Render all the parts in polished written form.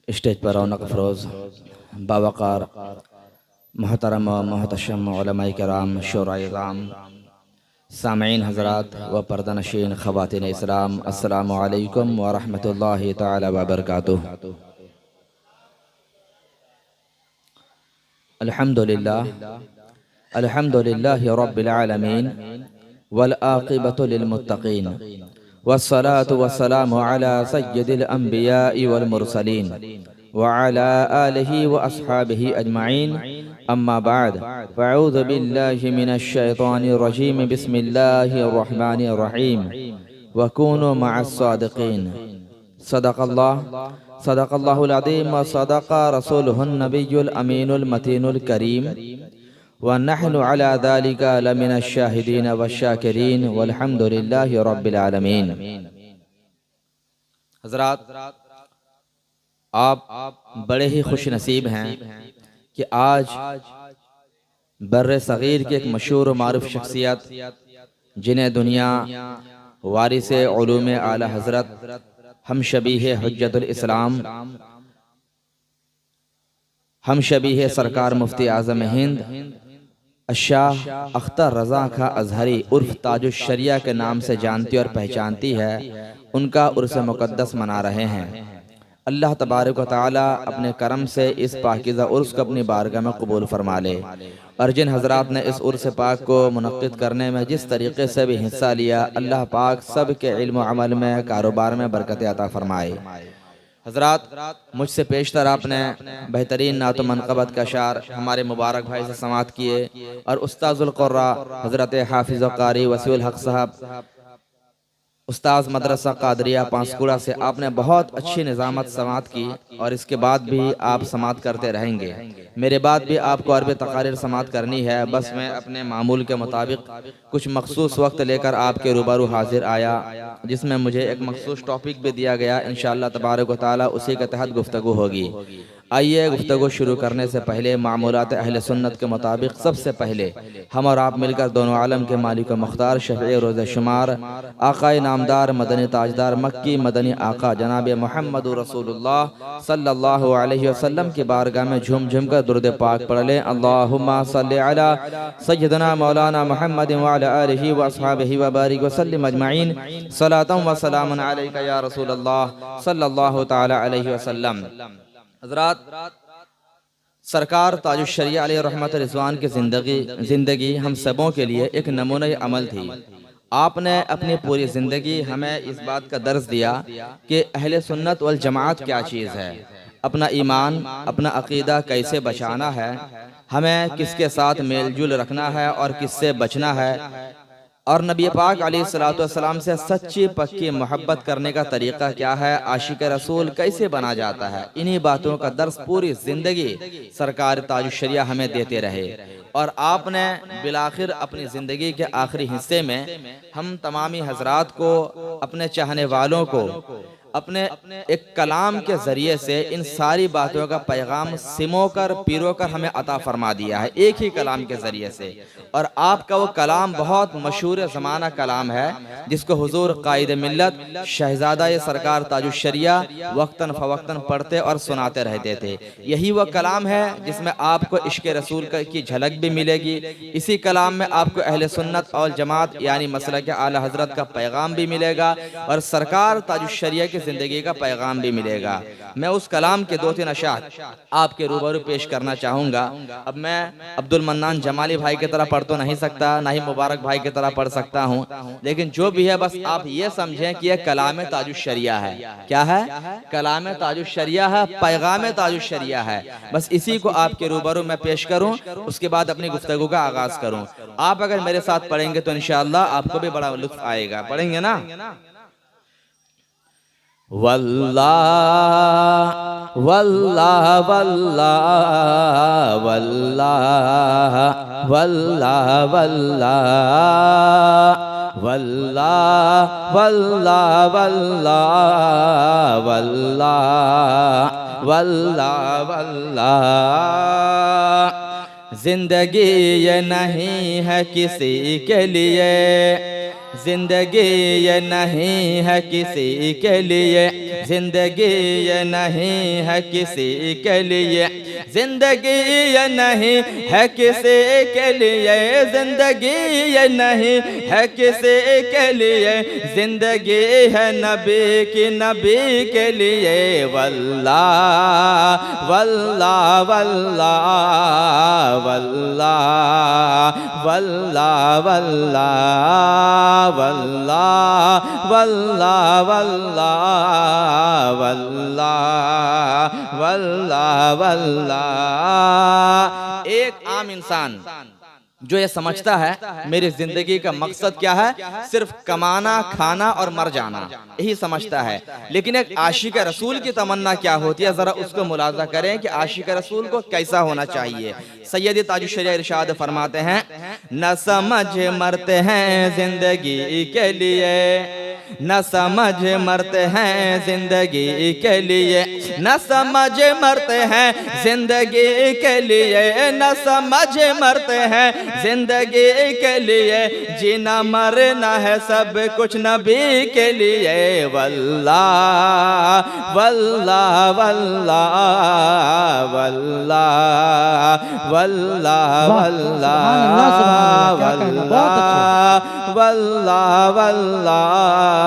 Stage पर रौनक अफरोज़ बावकार मोहतरम मोहतशम उलमाए किराम शोराए इज़ाम सामईन हज़रात व पर्दानशीन ख़वातीन इस्लाम अस्सलामु अलैकुम व रहमतुल्लाहि तआला व बरकातुहू। अल्हम्दुलिल्लाह अल्हम्दुलिल्लाहि रब्बिल आलमीन वल आक़िबतु लिल मुत्तक़ीन वस्सलातु वस्सलामु अला सय्यिदिल अंबियाइ वल मुरसलीन व अला आलिहि व अस्हाबिहि अजमाइन अम्मा बाद फ़अऊज़ु बिल्लाहि मिनश शैतानिर रजीम बिस्मिल्लाहिर रहमानिर रहीम व कूनू मअस सादिक़ीन। सदक़ल्लाहुल अज़ीम व सदक़ रसूलुहुन नबियुल अमीनुल मतीनुल करीम व नहनु अला ज़ालिका लमिनश शाहिदीन व शाकिरीन वल्हम्दुलिल्लाहि रब्बिल आलमीन। हज़रात, आप बड़े ही खुश नसीब हैं कि आज बर्रे सग़ीर के एक मशहूर व मारूफ शख्सियत जिन्हें दुनिया वारिसे उलूम आला हज़रत हम शबीह हुज्जतुल इस्लाम हम शबीह सरकार मुफ्ती आज़म हिंद शाह अख्तर रज़ा खां अज़हरी उर्फ ताजुश शरिया के नाम से जानती और पहचानती है, उनका उर्स मुक़द्दस मना रहे हैं। अल्लाह तबारक व तआला अपने करम से इस पाकीज़ा उर्स को अपनी बारगाह में कबूल फरमा ले और जिन हज़रात ने इस उर्स पाक को मुनक़्क़िद करने में जिस तरीक़े से भी हिस्सा लिया, अल्लाह पाक सब के इल्म व अमल में कारोबार में बरकत अता फरमाए। हज़रात, मुझसे पेशतर आपने बेहतरीन नात मनक़बत का शार हमारे मुबारक भाई से समात किए और उस्ताज़ुल क़ुर्रा हज़रत हाफ़िज़ व क़ारी वसीउल हक़ साहब उस्ताज़ मदरसा कादरिया पांसकुड़ा से आपने बहुत अच्छी निज़ामत समात की और इसके बाद भी आप समात करते रहेंगे। मेरे बाद भी आपको अरबी तक़ारीर समात करनी है। बस मैं अपने मामूल के मुताबिक कुछ मखसूस वक्त लेकर आपके रूबरू हाजिर आया, जिसमें मुझे एक मखसूस टॉपिक भी दिया गया। इंशाअल्लाह तबारक व तआला उसी के तहत गुफ्तगू होगी। आइए, गुफ्तगू शुरू करने से पहले मामूलात अहले सुन्नत के मुताबिक सबसे पहले हम और आप मिलकर दोनों आलम के मालिक व मुख्तार शफ़ी रोज़ शुमार आक़ाए नामदार मदनी ताजदार मक्की मदनी आका जनाब मोहम्मद रसूलुल्लाह सल्लल्लाहु अलैहि वसल्लम की बारगाह में झूम झूम कर दुरूद पाक पढ़ लें। अल्लाहुम्मा सल्लि अला सय्यदना मौलाना मुहम्मद व अला आलिहि व अस्हाबिहि व बारिक व सल्लिम अजमाइन सलातन व सलामुन अलैका या रसूलल्लाह सल्लल्लाहु तआला अलैहि वसल्लम। हज़रात, सरकार ताजुश शरिया अलैहि रहमत रिज़वान की ज़िंदगी हम सबों के लिए एक नमूने अमल थी। आपने अपनी पूरी ज़िंदगी हमें इस बात का दर्स दिया कि अहले सुन्नत वल जमात क्या चीज़ है, अपना ईमान अपना अक़ीदा कैसे बचाना है, हमें किसके साथ मेल जुल रखना है और किससे बचना है, और नबी पाक अलैहिस्सलातु वस्सलाम से सच्ची पक्की मोहब्बत करने का तरीक़ा क्या है, आशिक रसूल कैसे बना जाता है। इन्हीं बातों का दर्स पूरी ज़िंदगी सरकार ताजुश शरिया हमें देते रहे और आपने बिलाखिर अपनी ज़िंदगी के आखिरी हिस्से में हम तमामी हज़रात को, अपने चाहने वालों को अपने एक कलाम के ज़रिए से इन सारी बातों का पैगाम सिमो कर पीरो कर हमें अता फरमा दिया है, एक ही कलाम के ज़रिए से। और आपका वो कलाम बहुत मशहूर ज़माना कलाम है जिसको हुज़ूर कायद मिल्लत शहज़ादा सरकार ताजुश शरिया वक्तन फ़वक्तन पढ़ते और सुनाते रहते थे। यही वो कलाम है जिसमें आपको इश्क़ रसूल की झलक भी मिलेगी। इसी कलाम में आपको अहले सुन्नत और जमात यानी मसलक आला हज़रत का पैगाम भी मिलेगा और सरकार ताजुश शरिया की ज़िंदगी का पैगाम भी मिलेगा। मैं उस कलाम के 2-3 अशार आपके रूबरू पेश करना चाहूँगा। अब मैं अब्दुल मन्नान जमाली भाई की तरह पढ़ तो नहीं सकता, ना ही मुबारक भाई की तरह पढ़ सकता हूँ, लेकिन जो भी है बस आप ये समझें कि यह कलाम ताजुश शरिया है। क्या है? कलाम ताजुश शरिया है, पैगाम ताजुश शरिया है। बस इसी को आपके रूबरू मैं पेश करूँ, उसके बाद अपनी गुफ्तगू का आगाज़ करूँ। आप अगर मेरे साथ पढ़ेंगे तो इंशाअल्लाह आपको भी बड़ा लुत्फ़ आएगा। पढ़ेंगे ना? वल्लाह वल्लाह वल्लाह वल्लाह वल्लाह वल्लाह वल्लाह वल्लाह वल्लाह वल्लाह वल्लाह वल्लाह। जिंदगी ये नहीं है किसी के लिए, जिंदगी ये नहीं है किसी के लिए, जिंदगी ये नहीं है किसी के लिए, जिंदगी ये नहीं है किसी के लिए, जिंदगी ये नहीं है किसी के लिए, जिंदगी है नबी की, नबी के लिए। वल्लाह वल्लाह वल्लाह वल्लाह वल्लाह वल्लाह वल्लाह वल्लाह वल्लाह वल्लाह वल्लाह वल्लाह। एक आम इंसान जो ये समझता है मेरी जिंदगी का मकसद क्या है, सिर्फ कमाना, खाना और मर जाना, यही समझता है। लेकिन एक आशिक रसूल की तमन्ना क्या होती है, जरा उसको मुलाजा करें कि आशिक रसूल को कैसा होना चाहिए। सैयद ताजुश्शरिया इरशाद फरमाते हैं, न समझ मरते हैं जिंदगी के लिए, न समझ मरते हैं जिंदगी के लिए, न समझ मरते हैं जिंदगी के लिए, न समझ मरते हैं जिंदगी के लिए, जीना मरना है सब कुछ नबी के लिए। वल्लाह वल्लाह वल्लाह वल्लाह वल्लाह वल्लाह वल्लाह वल्लाह वल्लाह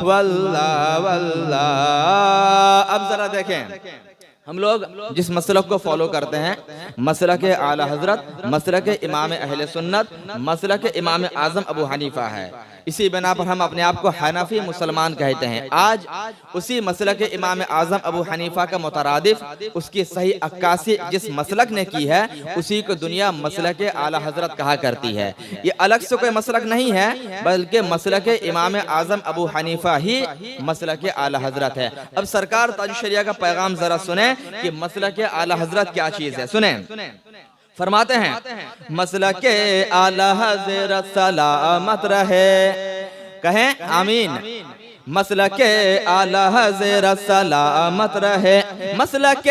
वल्लाह वल्लाह। अब जरा देखें, हम लोग जिस मसलक को फॉलो करते हैं, मसलक आला हजरत, मसलक इमाम अहले सुन्नत, मसलक इमाम आजम अबू हनीफा है। इसी बिना पर हम अपने आप को हनफी मुसलमान कहते हैं। आज उसी मसलक इमाम आजम अबू हनीफा का मुतरादिफ, उसकी सही अक्कासी जिस मसलक ने की है, उसी को दुनिया मसलक आला हजरत कहा करती है। ये अलग से कोई मसलक नहीं है, बल्कि मसलक इमाम आजम अबू हनीफा ही मसलक आला हजरत है। अब सरकार ताजुश्शरिया का पैगाम जरा सुने कि मसलक आला हजरत क्या चीज है। सुने, फरमाते हैं, मसलक आला हजरत सलामत रहे, कहें आमीन। मसलक आला हजरत सलामत रहे, मसलक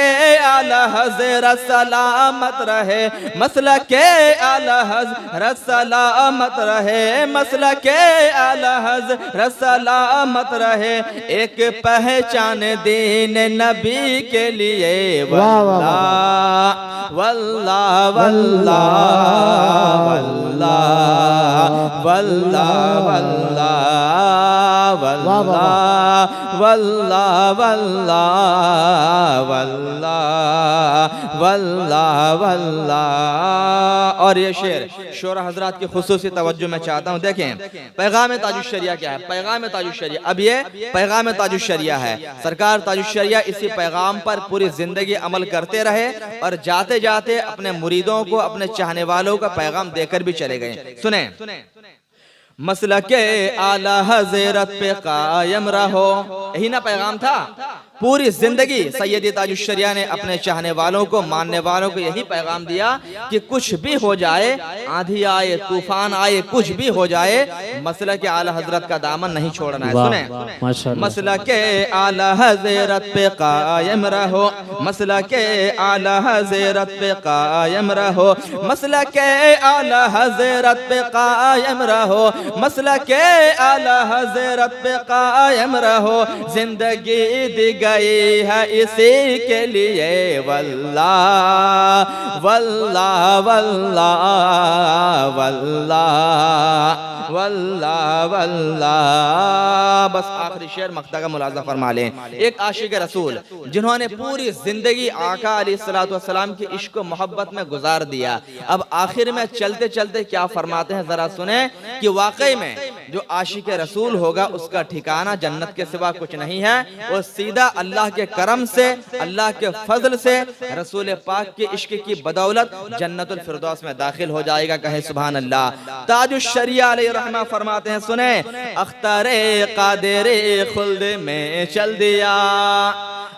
आला हजरत सलामत रहे, मसलक आला हजरत सलामत रहे, मसलक आला हजरत सलामत रहे, एक पहचान दीन नबी के लिए। वल्लाह वल्लाह वल्लाह वल्लाह वल्लाह वल्लाह वल्लाह वल्लाह वल्लाह वल्लाह वल्लाह वल्लाह। और ये शेर शोरा हजरात की खुसूसी तवज्जो मैं चाहता हूँ। देखें पैगाम ताजुश्शरिया क्या है। पैगाम ताजुश्शरिया, अब ये पैगाम ताजुश्शरिया है। सरकार ताजुश्शरिया इसी पैगाम पर पूरी जिंदगी अमल करते रहे और जाते जाते अपने मुरीदों को, अपने चाहने वालों का पैगाम देकर भी चले गए। सुने, मसलके आला हजरत पे कायम रहो, यही ना पैगाम था। पूरी जिंदगी सैयदी ताजुश्शरिया ने अपने चाहने वालों को, मानने वालों को यही पैगाम दिया कि कुछ भी हो जाए, आंधी आए, तूफान आए, कुछ भी हो जाए, मसलके आला हजरत का दामन नहीं छोड़ना है। सुने, मसलके आला हजरत पे कायम रहो, मसलके आला हजरत पे कायम रहो, मसलके आला हजरत पे कायम रहो, मसलके आला हजरत पे कायम रहो, जिंदगी दी गई है इसी के लिए। वल्लाह वल्लाह वल्लाह वल्लाह वल्लाह वल्लाह। बस आखिरी शेर मक्ता का मुलाजा फरमा लें। एक आशिक रसूल जिन्होंने पूरी जिंदगी आका अलैहिस्सलातु वस्सलाम की इश्क मोहब्बत में गुजार दिया, अब आखिर में चलते चलते क्या फरमाते हैं, जरा सुने कि वाकई में जो आशिक रसूल होगा उसका ठिकाना जन्नत के सिवा कुछ नहीं है। वो सीधा अल्लाह के करम से, अल्लाह के फजल से, रसूल पाक के इश्क की बदौलत जन्नतुल फिरदौस में दाखिल हो जाएगा। कहे सुभान अल्लाह। ताजुश्शरिया अलैहि रहमा फरमाते हैं, सुने, अख्तारे कादिरे खुल्द में चल दिया,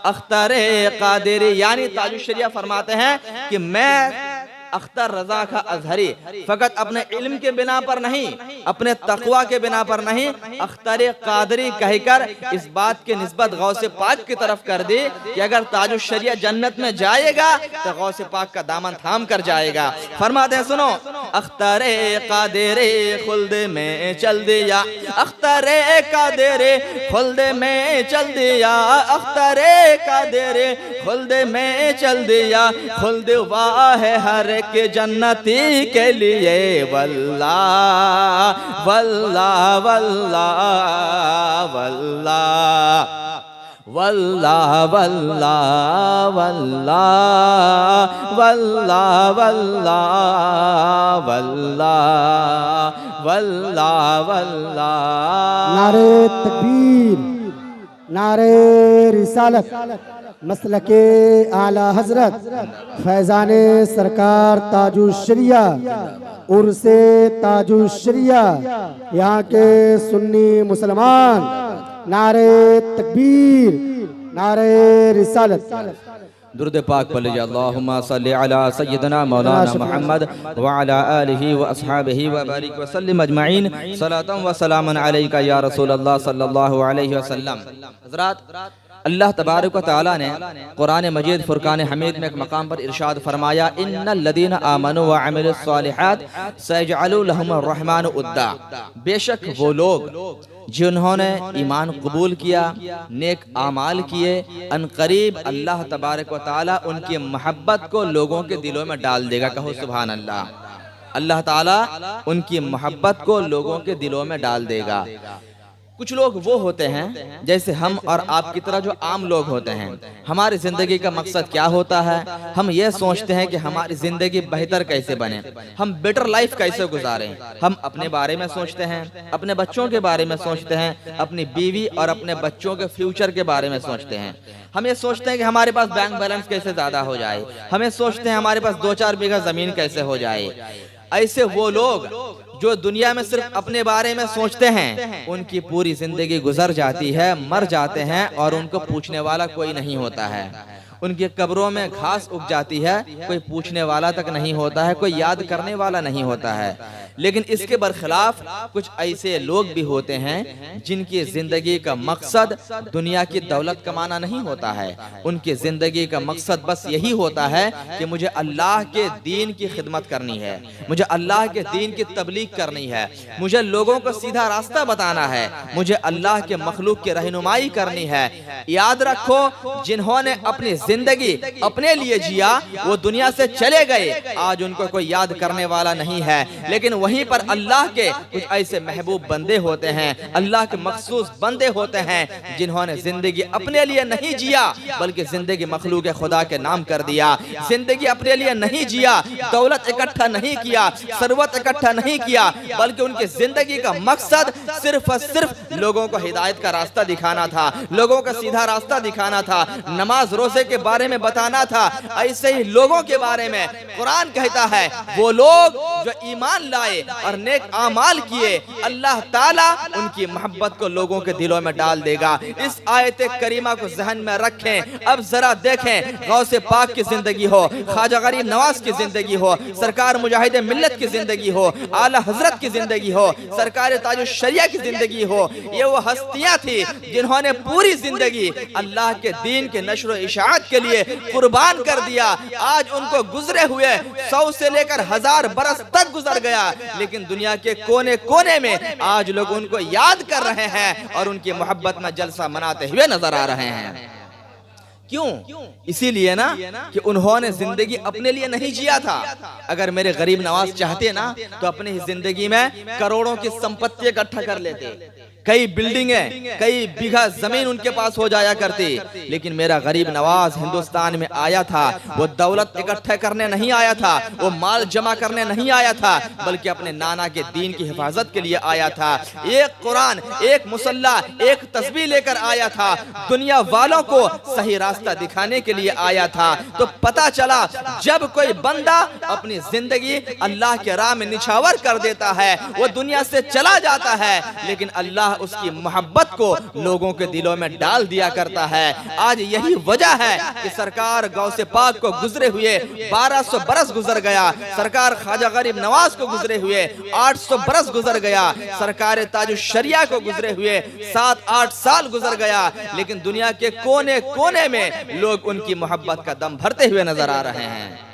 अख्तारे कादिरी, यानी ताजुश्शरिया फरमाते हैं कि मैं अख्तर रजा खा अजहरी फकत अपने इल्म के बिना पर नहीं, अपने तकवा के बिना पर नहीं, अख्तर कादरी कहकर इस बात की निस्बत गौसे पाक की तरफ कर दी कि अगर ताजुश शरिया जन्नत में जाएगा तो गौसे पाक का दामन थाम कर जाएगा। फरमाते हैं सुनो, अख्तर कादरे खुल्द में चल दिया, अख्तर कादरे खुल्द में चल दिया, अख्तर कादरे खुल्द में चल दिया, खुल्द वाह हर के जन्नती के लिए, वल्ला वल्ला वल्ला वल्ला वल्ला वल्ला वल्ला वल्ला वल्ला वल्ला वल्ला वल्ला। नारे तकबीर, नारे रिसालत, मसलके आला हजरत फैजाने सरकार ताजुश शरिया उर्से ताजुश शरिया, यहाँ के सुन्नी मुसलमान नारे तकबीर, नारे रिसालत। दुरूद पाक पढ़ लीजिए, अल्लाहुम्मा सल्लि अला सय्यिदना मौलाना मुहम्मद व अला आलिहि व अस्हाबिहि व बारिक व सल्लिम अजमईन, सलातन व सलामन अलैका या रसूल अल्लाह सल्लल्लाहु अलैहि वसल्लम। हज़रात, अल्लाह तबारक व तआला ने कुरान मजीद फुरकान हमीद में एक मकाम पर इरशाद फरमाया, इन्नल लदीना आमनु व अमिलुस सालिहात सयजअलु लहुमुर रहमानु उद्दा। बेशक वो लोग जिन्होंने ईमान कबूल किया, नेक आमाल किए, अनकरीब अल्लाह तबारक व तआला उनकी मोहब्बत को लोगों के दिलों में डाल देगा। कहो सुभान अल्लाह। अल्लाह ताला उनकी मोहब्बत को लोगों के दिलों में डाल देगा। कुछ लोग वो होते हैं जैसे हम और आपकी तरह जो आम लोग होते हैं। हमारी जिंदगी का मकसद क्या होता है? हम ये सोचते हैं कि हमारी जिंदगी बेहतर कैसे बने, हम बेटर लाइफ कैसे गुजारें। हम अपने बारे में सोचते हैं, अपने बच्चों के बारे में सोचते हैं, अपनी बीवी और अपने बच्चों के फ्यूचर के बारे में सोचते हैं। हम ये सोचते हैं कि हमारे पास बैंक बैलेंस कैसे ज्यादा हो जाए, हमें सोचते हैं हमारे पास 2-4 बीघा जमीन कैसे हो जाए। ऐसे वो लोग जो दुनिया में सिर्फ अपने बारे में सोचते हैं, उनकी पूरी जिंदगी गुजर जाती है, मर जाते हैं और उनको पूछने वाला कोई नहीं होता है। उनकी कब्रों में घास उग जाती है, कोई पूछने वाला तक नहीं होता है, कोई याद करने वाला नहीं होता है। लेकिन इसके बरखिलाफ कुछ ऐसे लोग भी होते हैं जिनकी जिंदगी का मकसद दुनिया की दौलत कमाना नहीं होता है। उनकी जिंदगी का मकसद बस यही होता है कि मुझे अल्लाह के दीन की खिदमत करनी है, मुझे अल्लाह के दीन की तबलीग करनी है, मुझे लोगों को सीधा रास्ता बताना है, मुझे अल्लाह के मखलूक की रहनुमाई करनी है। याद रखो, जिन्होंने अपनी जिंदगी अपने लिए जिया वो दुनिया से चले गए, आज उनको कोई याद करने वाला नहीं है। लेकिन वहीं पर अल्लाह के कुछ ऐसे महबूब बंदे होते हैं, अल्लाह के मखसूस बंदे होते हैं जिन्होंने जिंदगी अपने लिए नहीं जिया बल्कि जिंदगी मखलूक खुदा के नाम कर दिया। जिंदगी अपने लिए नहीं जिया, दौलत इकट्ठा नहीं किया, सरवत इकट्ठा नहीं किया, बल्कि उनकी जिंदगी का मकसद सिर्फ और सिर्फ लोगों को हिदायत का रास्ता दिखाना था, लोगों का सीधा रास्ता दिखाना था, नमाज रोजे के बारे में बताना था। ऐसे ही लोगों के बारे में कुरान कहता है, वो लोग जो ईमान लाए और नेक आमाल किए, अल्लाह ताला उनकी मोहब्बत को लोगों के दिलों में डाल देगा। इस आयत करीमा को ज़हन में रखें। अब जरा देखें, गौसे पाक की जिंदगी हो, ख्वाजा गरीब नवाज की जिंदगी हो, सरकार मुजाहिद मिल्लत की जिंदगी हो, आला हजरत की जिंदगी हो, सरकार ताजुश शरिया की जिंदगी हो, ये वो हस्तियां थी जिन्होंने पूरी जिंदगी अल्लाह के दीन के नशर इशाअत के लिए कुर्बान कर दिया। आज उनको गुजरे हुए 100 से लेकर 1000 बरस तक गुजर गया, लेकिन दुनिया के कोने कोने में आज लोग उनको याद कर रहे हैं और उनकी मोहब्बत में जलसा मनाते हुए नजर आ रहे हैं। क्यों? इसीलिए ना कि उन्होंने जिंदगी अपने लिए नहीं जिया था। अगर मेरे गरीब नवाज चाहते ना तो अपनी ही जिंदगी में करोड़ों की संपत्ति इकट्ठा कर लेते, कई बिल्डिंगें, कई बीघा जमीन उनके पास हो जाया करती। लेकिन मेरा गरीब नवाज हिंदुस्तान में आया था, वो दौलत इकट्ठा करने नहीं आया था, वो माल जमा करने नहीं आया था, बल्कि अपने नाना के दीन की हिफाजत के लिए आया था। एक कुरान, एक मुसल्ला, एक तस्बीह लेकर आया था, दुनिया वालों को सही रास्ता दिखाने के लिए आया था। तो पता चला जब कोई बंदा अपनी जिंदगी अल्लाह के राह में निछावर कर देता है, वो दुनिया से चला जाता है, लेकिन अल्लाह उसकी मोहब्बत को लोगों के दिलों में डाल दिया करता है। आज यही वजह है कि सरकार गौसे पाक को गुजरे हुए 1200 बरस गुजर गया, सरकार ख्वाजा गरीब नवाज को गुजरे हुए 800 बरस गुजर गया, सरकार ताजुश्शरिया को गुजरे हुए 7-8 साल गुजर गया, लेकिन दुनिया के कोने कोने में लोग उनकी मोहब्बत का दम भरते हुए नजर आ रहे हैं।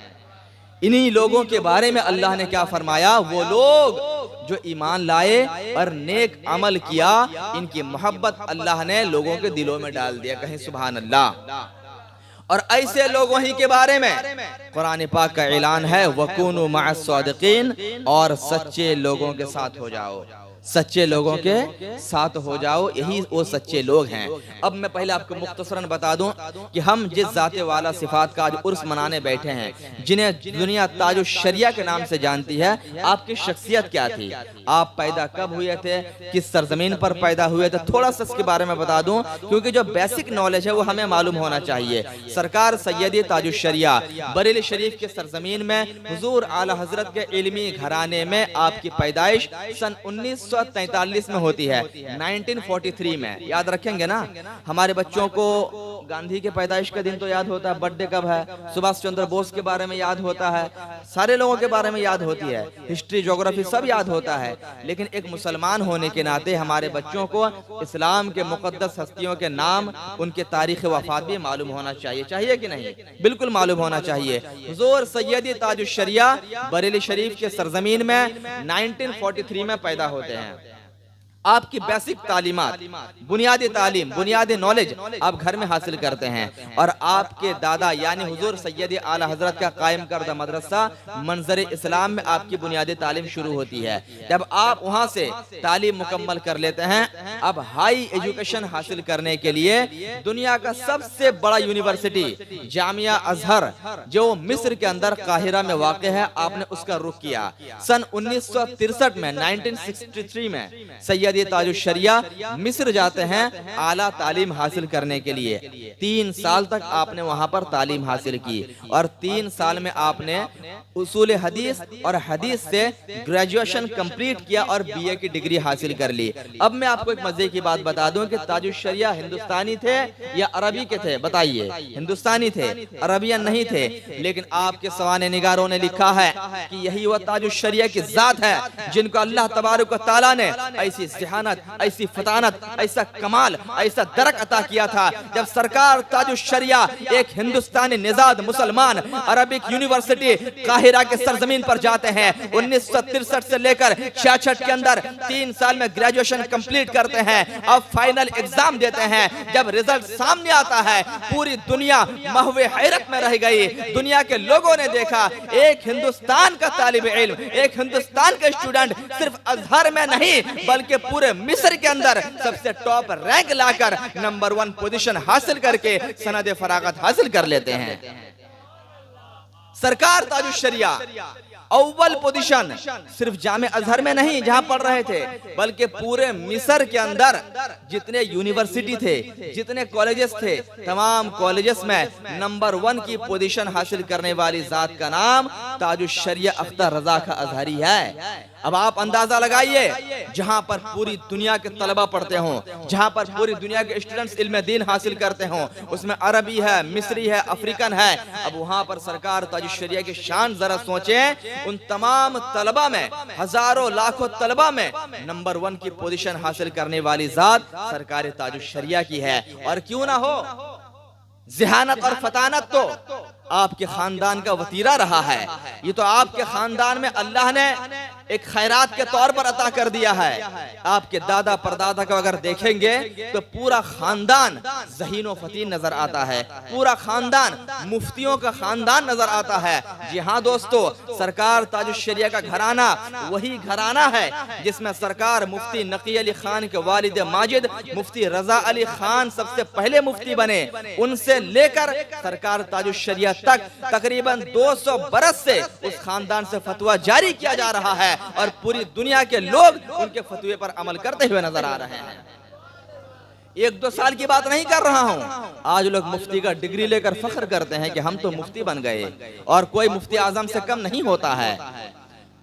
इन्हीं लोगों के बारे में अल्लाह ने क्या फरमाया, वो लोग जो ईमान लाए और नेक अमल किया, इनकी मोहब्बत अल्लाह ने लोगों के दिलों में डाल दिया। कहीं सुभान अल्लाह। और ऐसे लोगों ही के बारे में कुरान पाक का ऐलान है, वकूनु मअस सादिकीन, और सच्चे लोगों के साथ हो जाओ, सच्चे लोगों के साथ हो जाओ, यही वो सच्चे लोग हैं। अब मैं पहले आपको मुख्तसरन बता दूं कि हम जिस जाते वाला सिफात का आज उर्स मनाने बैठे हैं, जिन्हें दुनिया ताजुश्शरिया के नाम से जानती है, आपकी शख्सियत क्या थी, आप पैदा कब हुए थे, किस सरजमीन पर पैदा हुए थे, थोड़ा सा इसके बारे में बता दूं, क्योंकि जो बेसिक नॉलेज है वो हमें मालूम होना चाहिए। सरकार सैयदी ताजुश्शरिया बरेली शरीफ के सरजमीन में हुजूर आला हजरत के इल्मी घराने में आपकी पैदाइश सन 1943 में होती है, 1943 में। याद रखेंगे ना, हमारे बच्चों को गांधी के पैदाइश का दिन तो याद होता है, बर्थडे कब है, सुभाष चंद्र बोस के बारे में याद होता है, सारे लोगों के बारे में याद होती है, हिस्ट्री ज्योग्राफी सब याद होता है, लेकिन एक मुसलमान होने के नाते हमारे बच्चों को इस्लाम के मुकद्दस हस्तियों के नाम, उनके तारीख वफात भी मालूम होना चाहिए। चाहिए कि नहीं? बिल्कुल मालूम होना चाहिए। हुजूर सैयदी ताजुश्शरिया बरेली शरीफ के सरजमीन में 1943 में पैदा होते हैं। आपकी बेसिक तालीमात, बुनियादी तालीम, बुनियादी नॉलेज आप घर में हासिल करते हैं, और आपके दादा यानी हुजूर सैयदी आला हजरत का कायम करदा मदरसा मंजर इस्लाम में आपकी बुनियादी तालीम शुरू होती है। जब आप वहां से तालीम मुकम्मल कर लेते हैं, अब हाई एजुकेशन हासिल करने के लिए दुनिया का सबसे बड़ा यूनिवर्सिटी जामिया अजहर जो मिस्र के अंदर काहिरा में वाक़ है, आपने उसका रुख किया। सन 1963 में 1963 में सैयद ताजुश्शरिया मिस्र जाते हैं आला तालीम हासिल करने के लिए। 3 साल तक आपने वहां पर तालीम हासिल की, और 3 साल में आपने उसूल हदीस और हदीस से ग्रेजुएशन कंप्लीट किया और बीए की डिग्री हासिल कर ली। अब मैं आपको एक मजे की बात बता दूं कि ताजुश्शरिया हिंदुस्तानी थे या अरबी के थे? बताइए। हिंदुस्तानी थे, अरबियन नहीं थे, लेकिन आपके सवाने निगारों ने लिखा है कि यही वह ताजुश्शरिया की जात है जिनको अल्लाह तबारक व तआला ने ऐसी ज़हानत, ऐसी फतानत, ऐसा कमाल, ऐसा दरक अता किया था। जब सरकार ताजुश्शरिया एक हिंदुस्तानी निजाद मुसलमान अरबिक यूनिवर्सिटी काहिरा के सरजमीन पर जाते हैं, 1963 से लेकर 66 के अंदर 3 साल में ग्रेजुएशन कंप्लीट करते हैं, अब फाइनल एग्जाम देते हैं। जब रिजल्ट सामने आता है, पूरी दुनिया महवे हैरत में रह गई। दुनिया के लोगों ने देखा एक हिंदुस्तान का तालिब इल्म, एक हिंदुस्तान का स्टूडेंट सिर्फ अजहर में नहीं बल्कि पूरे मिस्र के अंदर सबसे टॉप रैंक लाकर नंबर 1 पोजीशन हासिल करके सनद फरागत हासिल कर लेते हैं। सरकार ताजुश्शरिया अव्वल पोजीशन सिर्फ जामे अजहर में नहीं जहां पढ़ रहे थे, बल्कि पूरे मिस्र के अंदर जितने यूनिवर्सिटी थे, जितने कॉलेजेस थे, तमाम कॉलेजेस में नंबर 1 की पोजीशन हासिल करने वाली जात का नाम ताजुश्शरिया अख्तर रजा का अजहरी है। अब आप अंदाजा लगाइए, जहां पर पूरी दुनिया के तलबा पढ़ते हों, जहां पर पूरी दुनिया के स्टूडेंट्स इल्म दीन हासिल करते हों, उसमें अरबी है, मिस्री है, अफ्रीकन है, अब वहां पर सरकार ताजुश्शरिया की शान जरा सोचें। उन तमाम तलबा में, हजारों लाखों तलबा में नंबर 1 की पोजीशन हासिल करने वाली जात सरकार ताजुश्शरिया की है। और क्यों ना हो, ज़हानत और फतानत तो आपके खानदान का वतीरा रहा है। ये तो आपके खानदान में अल्लाह ने एक खैरात के तौर पर अता कर दिया है। आपके दादा परदादा को अगर देखेंगे तो पूरा खानदान ज़हीन व फतीन नजर आता है, पूरा खानदान मुफ्तियों का खानदान नजर आता है। जी हाँ दोस्तों, सरकार ताजुश्शरिया का घराना वही घराना है जिसमें सरकार मुफ्ती नकी अली खान के वालिद माजिद मुफ्ती रजा अली खान सबसे पहले मुफ्ती बने। उनसे लेकर सरकार ताजुश्शरिया तक तकरीबन 200 बरस से उस खानदान से फतवा जारी किया जा रहा है, और पूरी दुनिया के लोग उनके फतवे पर अमल करते हुए नजर आ रहे हैं। 1-2 साल की बात नहीं कर रहा हूं। आज लोग मुफ्ती का डिग्री लेकर फख्र करते हैं कि हम तो मुफ्ती बन गए, और कोई मुफ्ती आजम से कम नहीं होता है।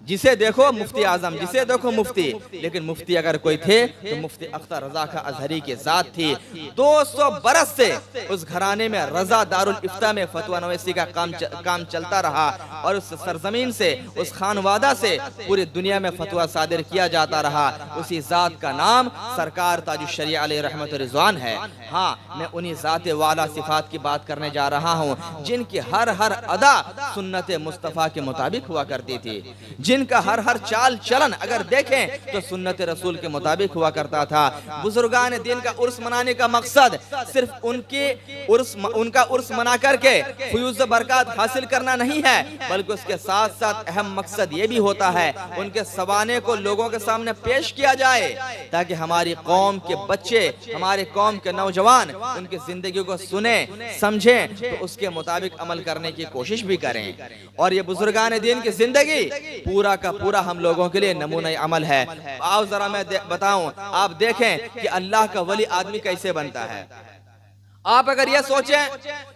जिसे देखो मुफ्ती आजम, जिसे देखो मुफ्ती, लेकिन मुफ्ती अगर कोई थे तो मुफ्ती अख्तर रजा खां अजहरी की जात थी। 200 बरस से उस घराने में रजा दारुल इफ्ता में फतवा नवीसी का काम चलता रहा और उस सरजमीन से, उस खानवादा से पूरी दुनिया में फतवा सादिर किया जाता रहा। उसी जात का नाम सरकार ताजुश शरिया अलैहि रहमत रिजवान है। हाँ, मैं उन्हीं जात वाला सिफात की बात करने जा रहा हूँ जिनकी हर अदा सुन्नत मुस्तफ़ा के मुताबिक हुआ करती थी, जिनका हर चाल चलन अगर देखें तो सुन्नत रसूल के मुताबिक हुआ करता था। बुजुर्गान दिन का उर्स मनाने का मकसद सिर्फ उनका उर्स मना करके फयूज़ बरकत हासिल करना नहीं है, बल्कि उसके साथ साथ अहम मकसद ये भी होता है उनके सवाने को लोगों के सामने पेश किया जाए ताकि हमारी कौम के बच्चे, हमारे कौम के नौजवान उनकी जिंदगी को सुने, समझें, तो उसके मुताबिक अमल करने की कोशिश भी करें। और ये बुजुर्गान दिन की जिंदगी पूरा का पूरा हम लोगों के लिए नमूना अमल है। आओ जरा मैं बताऊं, आप देखें कि अल्लाह का वली आदमी कैसे बनता है। आप अगर यह सोचें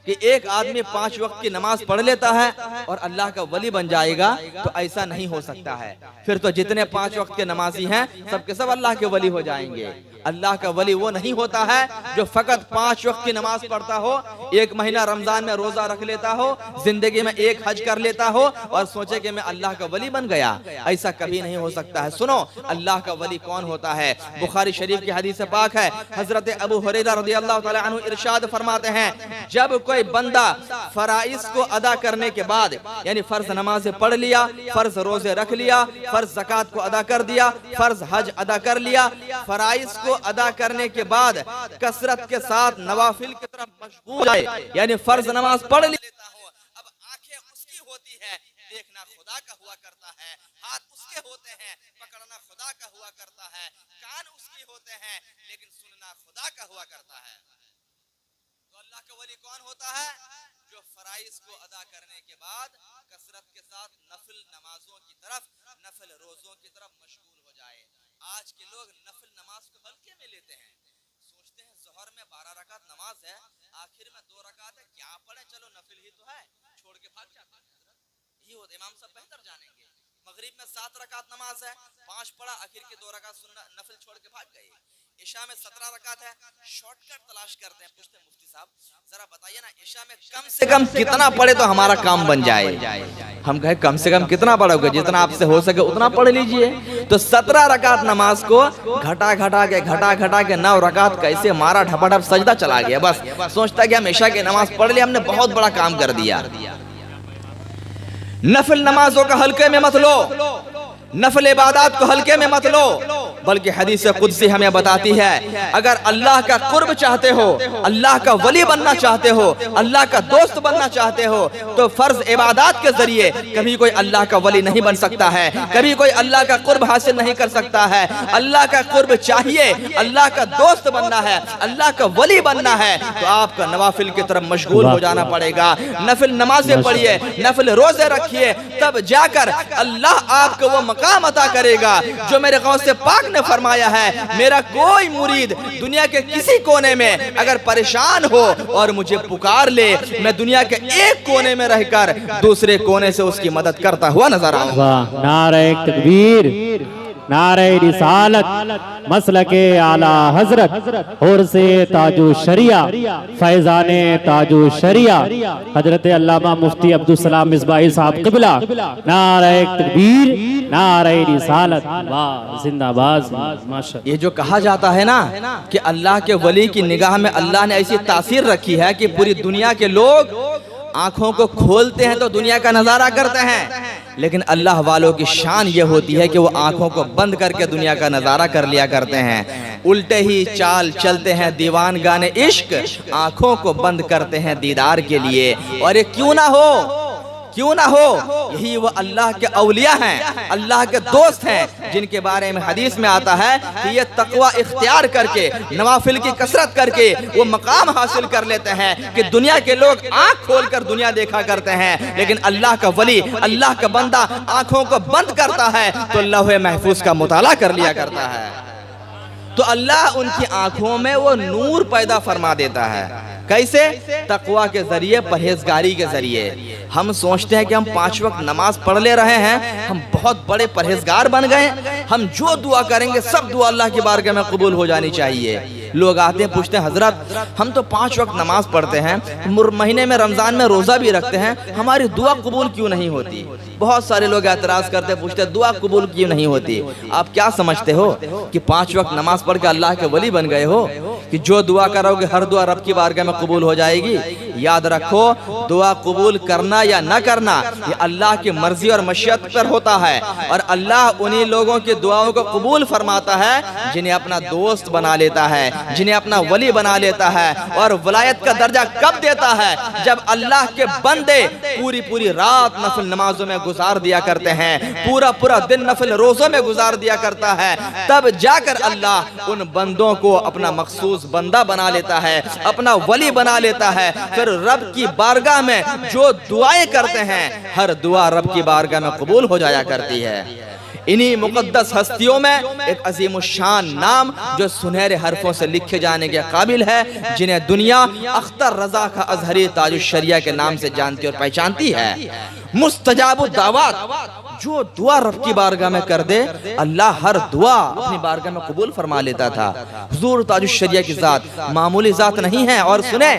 कि एक आदमी 5 वक्त की नमाज पढ़ लेता है और अल्लाह का वली बन जाएगा, तो ऐसा नहीं हो सकता है। फिर तो जितने 5 वक्त के नमाजी हैं सब के सब अल्लाह के वली हो जाएंगे। अल्लाह का वली वो नहीं होता है जो फकत 5 वक्त की नमाज पढ़ता हो, 1 महीना रमजान में रोजा रख लेता हो, जिंदगी में 1 हज कर लेता हो और सोचे कि मैं अल्लाह का वली बन गया। ऐसा कभी नहीं हो सकता है। सुनो, अल्लाह का वली कौन होता है। बुखारी शरीफ की हदीस पाक है, हजरत अबू हुरैरा रज़ियल्लाहु तआला अन्हु इरशाद फरमाते हैं, जब कोई बंदा फराइज को अदा करने के बाद, यानी फर्ज नमाज पढ़ लिया, फर्ज रोजे रख लिया, फर्ज ज़कात को अदा कर दिया, फर्ज हज अदा कर लिया, फराइज को अदा करने के बाद कसरत के साथ नवाफिल की तरफ मशगूल जाए, यानी फर्ज नमाज पढ़ लेता हो, अब आंखें उसकी होती है, देखना खुदा का हुआ करता है, हाथ उसके होते हैं, पकड़ना खुदा का हुआ करता है, कान उसके होते हैं, लेकिन सुनना खुदा का हुआ करता है। तो अल्लाह का वली कौन होता है? जो फराइज को अदा करने के बाद कसरत के साथ नफिल नमाजों की तरफ, नफिल रोजों की तरफ मशगूल हो जाए। आज के लोग नफिल नमाज को हल्के में लेते हैं, सोचते हैं जोहर में 12 रकात नमाज है, आखिर में 2 रकात है, क्या पढ़े, चलो नफिल ही तो है, छोड़ के भाग जाते हैं। यही होता, इमाम साहब बेहतर जानेंगे। मगरिब में 7 रकात नमाज है, 5 पढ़ा, आखिर के 2 रकात सुनना नफिल छोड़ के भाग गए। इशा में 17 रकात है, शॉर्टकट तलाश करते हैं, पूछते हैं मुफ्ती साहब जरा बताइए ना, इशा में कम से कम कितना पढ़े तो हमारा काम बन जाए। हम कहे कम से कम कितना पढ़ोगे, जितना आपसे हो सके उतना पढ़ लीजिए। तो 17 रकात नमाज को घटा के 9 रकात कैसे मारा, ढपाढप सजदा चला गया। बस सोचता कि हम इशा की नमाज पढ़ लिया, हमने बहुत बड़ा काम कर दिया। नफिल नमाजों का हल्के में मत लो, नफिल इबादत को हल्के में मत लो, बल्कि हदीस कुदसी हमें बताती है, अगर अल्लाह का कुर्ब चाहते हो, अल्लाह का वली बनना चाहते हो, अल्लाह का दोस्त बनना चाहते हो, तो फर्ज इबादत के जरिए कभी कोई अल्लाह का वली नहीं बन सकता है, कभी कोई अल्लाह का कुर्ब हासिल नहीं कर सकता है। अल्लाह का कुर्ब चाहिए, अल्लाह का दोस्त बनना है, अल्लाह का वली बनना है, तो आपका नवाफिल की तरफ मशगूल हो जाना पड़ेगा। नफिल नमाजें पढ़िए, नफिल रोजे रखिए, तब जाकर अल्लाह आपको वो मकाम अता करेगा जो मेरे गौस से पाक ने फरमाया है, मेरा कोई मुरीद दुनिया के किसी कोने में अगर परेशान हो और मुझे पुकार ले, मैं दुनिया के एक कोने में रहकर दूसरे कोने से उसकी मदद करता हुआ नजर आऊंगा। नारे तकबीर, नारे रिसालत, मसलके आला हजरत और से ताजु शरिया, फैजाने ताजु शरिया, हजरत अल्लामा मुफ्ती अब्दुल सलाम मिसबाही साहब क़िबला। नारे तकबीर, नारे रिसालत, वाह जिंदाबाद। माशाअल्लाह। ये जो कहा जाता है ना कि अल्लाह के वली की निगाह में अल्लाह ने ऐसी तासीर रखी है कि पूरी दुनिया के लोग आंखों को खोलते हैं तो दुनिया का नजारा करते हैं, लेकिन अल्लाह वालों की शान ये होती है कि वो आंखों को बंद करके दुनिया का नजारा कर लिया करते हैं। उल्टे ही चाल चलते हैं दीवान गाने इश्क, आंखों को बंद करते हैं दीदार के लिए। और ये क्यों ना हो, क्यों ना हो, यही वो अल्लाह के औलिया हैं, अल्लाह के दोस्त हैं, जिनके बारे में हदीस में आता है कि ये तकवा इख्तियार करके, नवाफिल की कसरत करके वो मकाम हासिल कर लेते हैं कि दुनिया के लोग आंख खोलकर दुनिया देखा करते हैं, लेकिन अल्लाह का वली, अल्लाह का बंदा आंखों को बंद करता है तो लौहे महफूज का मुताला कर लिया करता है, तो अल्लाह उनकी आंखों में वो नूर पैदा फरमा देता है। कैसे? तकवा के जरिए, परहेजगारी के जरिए। हम सोचते हैं कि हम 5 वक्त नमाज पढ़ ले रहे हैं, हम बहुत बड़े परहेजगार बन गए, हम जो दुआ करेंगे सब दुआ अल्लाह की बारगाह में कबूल हो जानी चाहिए। लोग आते हैं पूछते हैं हजरत हम तो 5 वक्त नमाज पढ़ते हैं, महीने में रमज़ान में रोज़ा भी रखते हैं, हमारी दुआ कबूल क्यों नहीं होती? बहुत सारे लोग एतराज़ करते हैं, पूछते हैं दुआ कबूल क्यों नहीं होती? आप क्या समझते हो कि 5 वक्त नमाज पढ़ के अल्लाह के वली बन गए हो कि जो दुआ करोगे हर दुआ रब की बारगाह में कबूल हो जाएगी? याद रखो, दुआ कबूल करना या न करना ये अल्लाह की मर्जी और मशीयत पर होता है, और अल्लाह उन्हीं लोगों की दुआओं को कबूल फरमाता है जिन्हें अपना दोस्त बना लेता है, जिन्हें अपना वली बना लेता है। और वलायत का दर्जा कब देता है? जब अल्लाह के बंदे पूरी पूरी रात नफिल नमाजों में गुजार दिया करते हैं, पूरा पूरा दिन नफिल रोज़ों में गुजार दिया करता है, तब जाकर अल्लाह उन बंदों को अपना मखसूस बंदा बना लेता है, अपना वली बना लेता है। फिर रब की बारगाह में जो दुआएं करते हैं हर दुआ रब की बारगाह में कबूल हो जाया करती है। इन्हीं मुक़द्दस हस्तियों में एक अज़ीमुश्शान नाम जो सुनहरे हरफों से लिखे जाने के काबिल है, जिन्हें दुनिया अख्तर रज़ा खा अज़हरी ताजुश शरिया के नाम से जानती और पहचानती है। मुस्तजाबुद दावत, जो दुआ रब की बारगाह में कर दे अल्लाह हर दुआ अपनी बारगाह में कबूल फरमा लेता था। हुजूर ताजुश शरिया की ज़ात मामूली ज़ात नहीं है। और सुने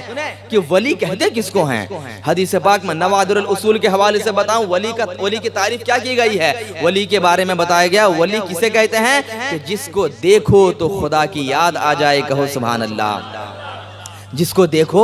कि वली कहते किसको हैं? हदीस पाक में नवादिरुल उसूल के हवाले से बताऊं वली की तारीफ क्या की गई है। वली के बारे में बताया गया, वली किसे कहते हैं कि जिसको देखो तो खुदा की याद आ जाए, कहो सुभान अल्लाह। जिसको देखो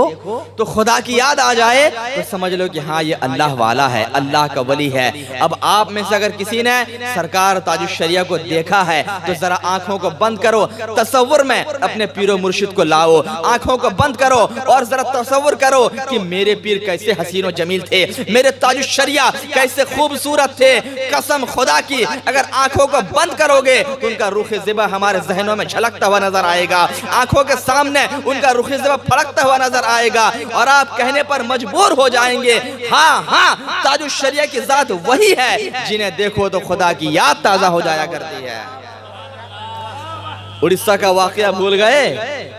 तो खुदा की याद आ जाए तो समझ लो कि हाँ ये अल्लाह वाला है, अल्लाह का वली है। अब आप में से अगर किसी ने सरकार ताजुश शरिया को देखा है तो जरा आंखों को बंद करो, तसव्वुर में अपने पीरो मुर्शिद को लाओ, आंखों को बंद करो और जरा तसव्वुर करो कि मेरे पीर कैसे हसीन व जमील थे, मेरे ताजुश शरिया कैसे खूबसूरत थे। कसम खुदा की अगर आंखों को बंद करोगे तो उनका रुख ज़िबा हमारे जहनों में झलकता हुआ नजर आएगा, आंखों के सामने उनका रुख ज़िबा फड़कता हुआ नजर आएगा और आप कहने पर मजबूर हो जाएंगे, हाँ हाँ ताजुश शरिया की जात वही है जिन्हें देखो तो खुदा की याद ताजा हो जाया करती है। उड़ीसा का वाकया भूल गए?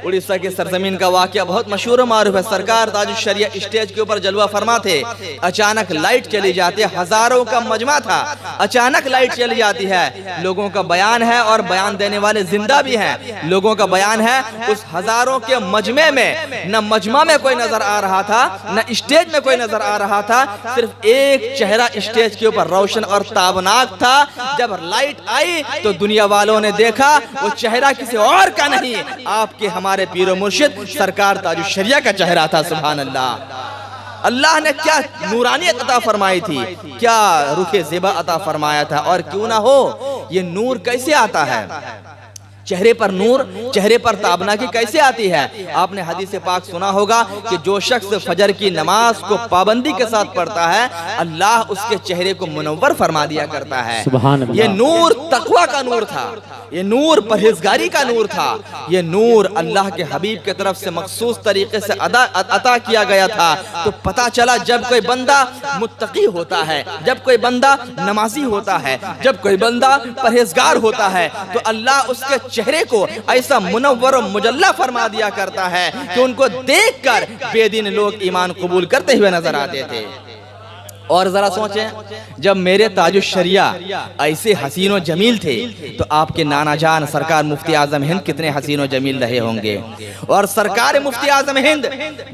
उड़ीसा की सरजमीन का वाकया बहुत मशहूर और मारूफ है। सरकार ताजुश शरिया स्टेज के ऊपर जलवा फरमा थे, अचानक लाइट चली जाती है, हजारों का मजमा था, अचानक लाइट चली जाती है। लोगों का बयान है और बयान देने वाले जिंदा भी हैं। लोगों का बयान है उस हजारों के मजमे में न मजमा में कोई नजर आ रहा था न स्टेज में कोई नजर आ रहा था, सिर्फ एक चेहरा स्टेज के ऊपर रोशन और ताबनाक था। जब लाइट आई तो दुनिया वालों ने देखा वो चेहरा किसी और का नहीं, आपके हमारे पीरो मुर्शिद सरकार ताजुश शरिया का चेहरा था। सुभान अल्लाह। अल्लाह ने क्या नूरानियत अता फरमाई थी, क्या रुखे ज़िबा अता फरमाया था। और क्यों ना हो, ये नूर कैसे आता है? चेहरे पर नूर, चेहरे पर ताबनाकी कैसे आती है? आपने हदीस पाक सुना होगा कि जो शख्स फजर की नमाज को पाबंदी के साथ पढ़ता है अल्लाह उसके चेहरे को मुनव्वर फरमा दिया करता है। ये नूर तकवा का नूर था, ये नूर परहेजगारी का नूर था, ये नूर अल्लाह के हबीब की तरफ से मखसूस तरीके से अता किया गया था। तो पता चला जब कोई बंदा मुत्तकी होता है, जब कोई बंदा नमाजी होता है, जब कोई बंदा परहेजगार होता है तो अल्लाह उसके चेहरे को ऐसा मुनव्वर और मुजल्ला फरमा दिया करता है कि उनको देखकर बेदीन लोग ईमान कबूल करते हुए नजर आते थे। और जरा सोचें, जब मेरे ताजुश शरिया ऐसे हसीन व जमील थे तो आपके नाना जान सरकार मुफ्ती आजम हिंद कितने हसीन व जमील रहे होंगे। और सरकार मुफ्ती आजम हिंद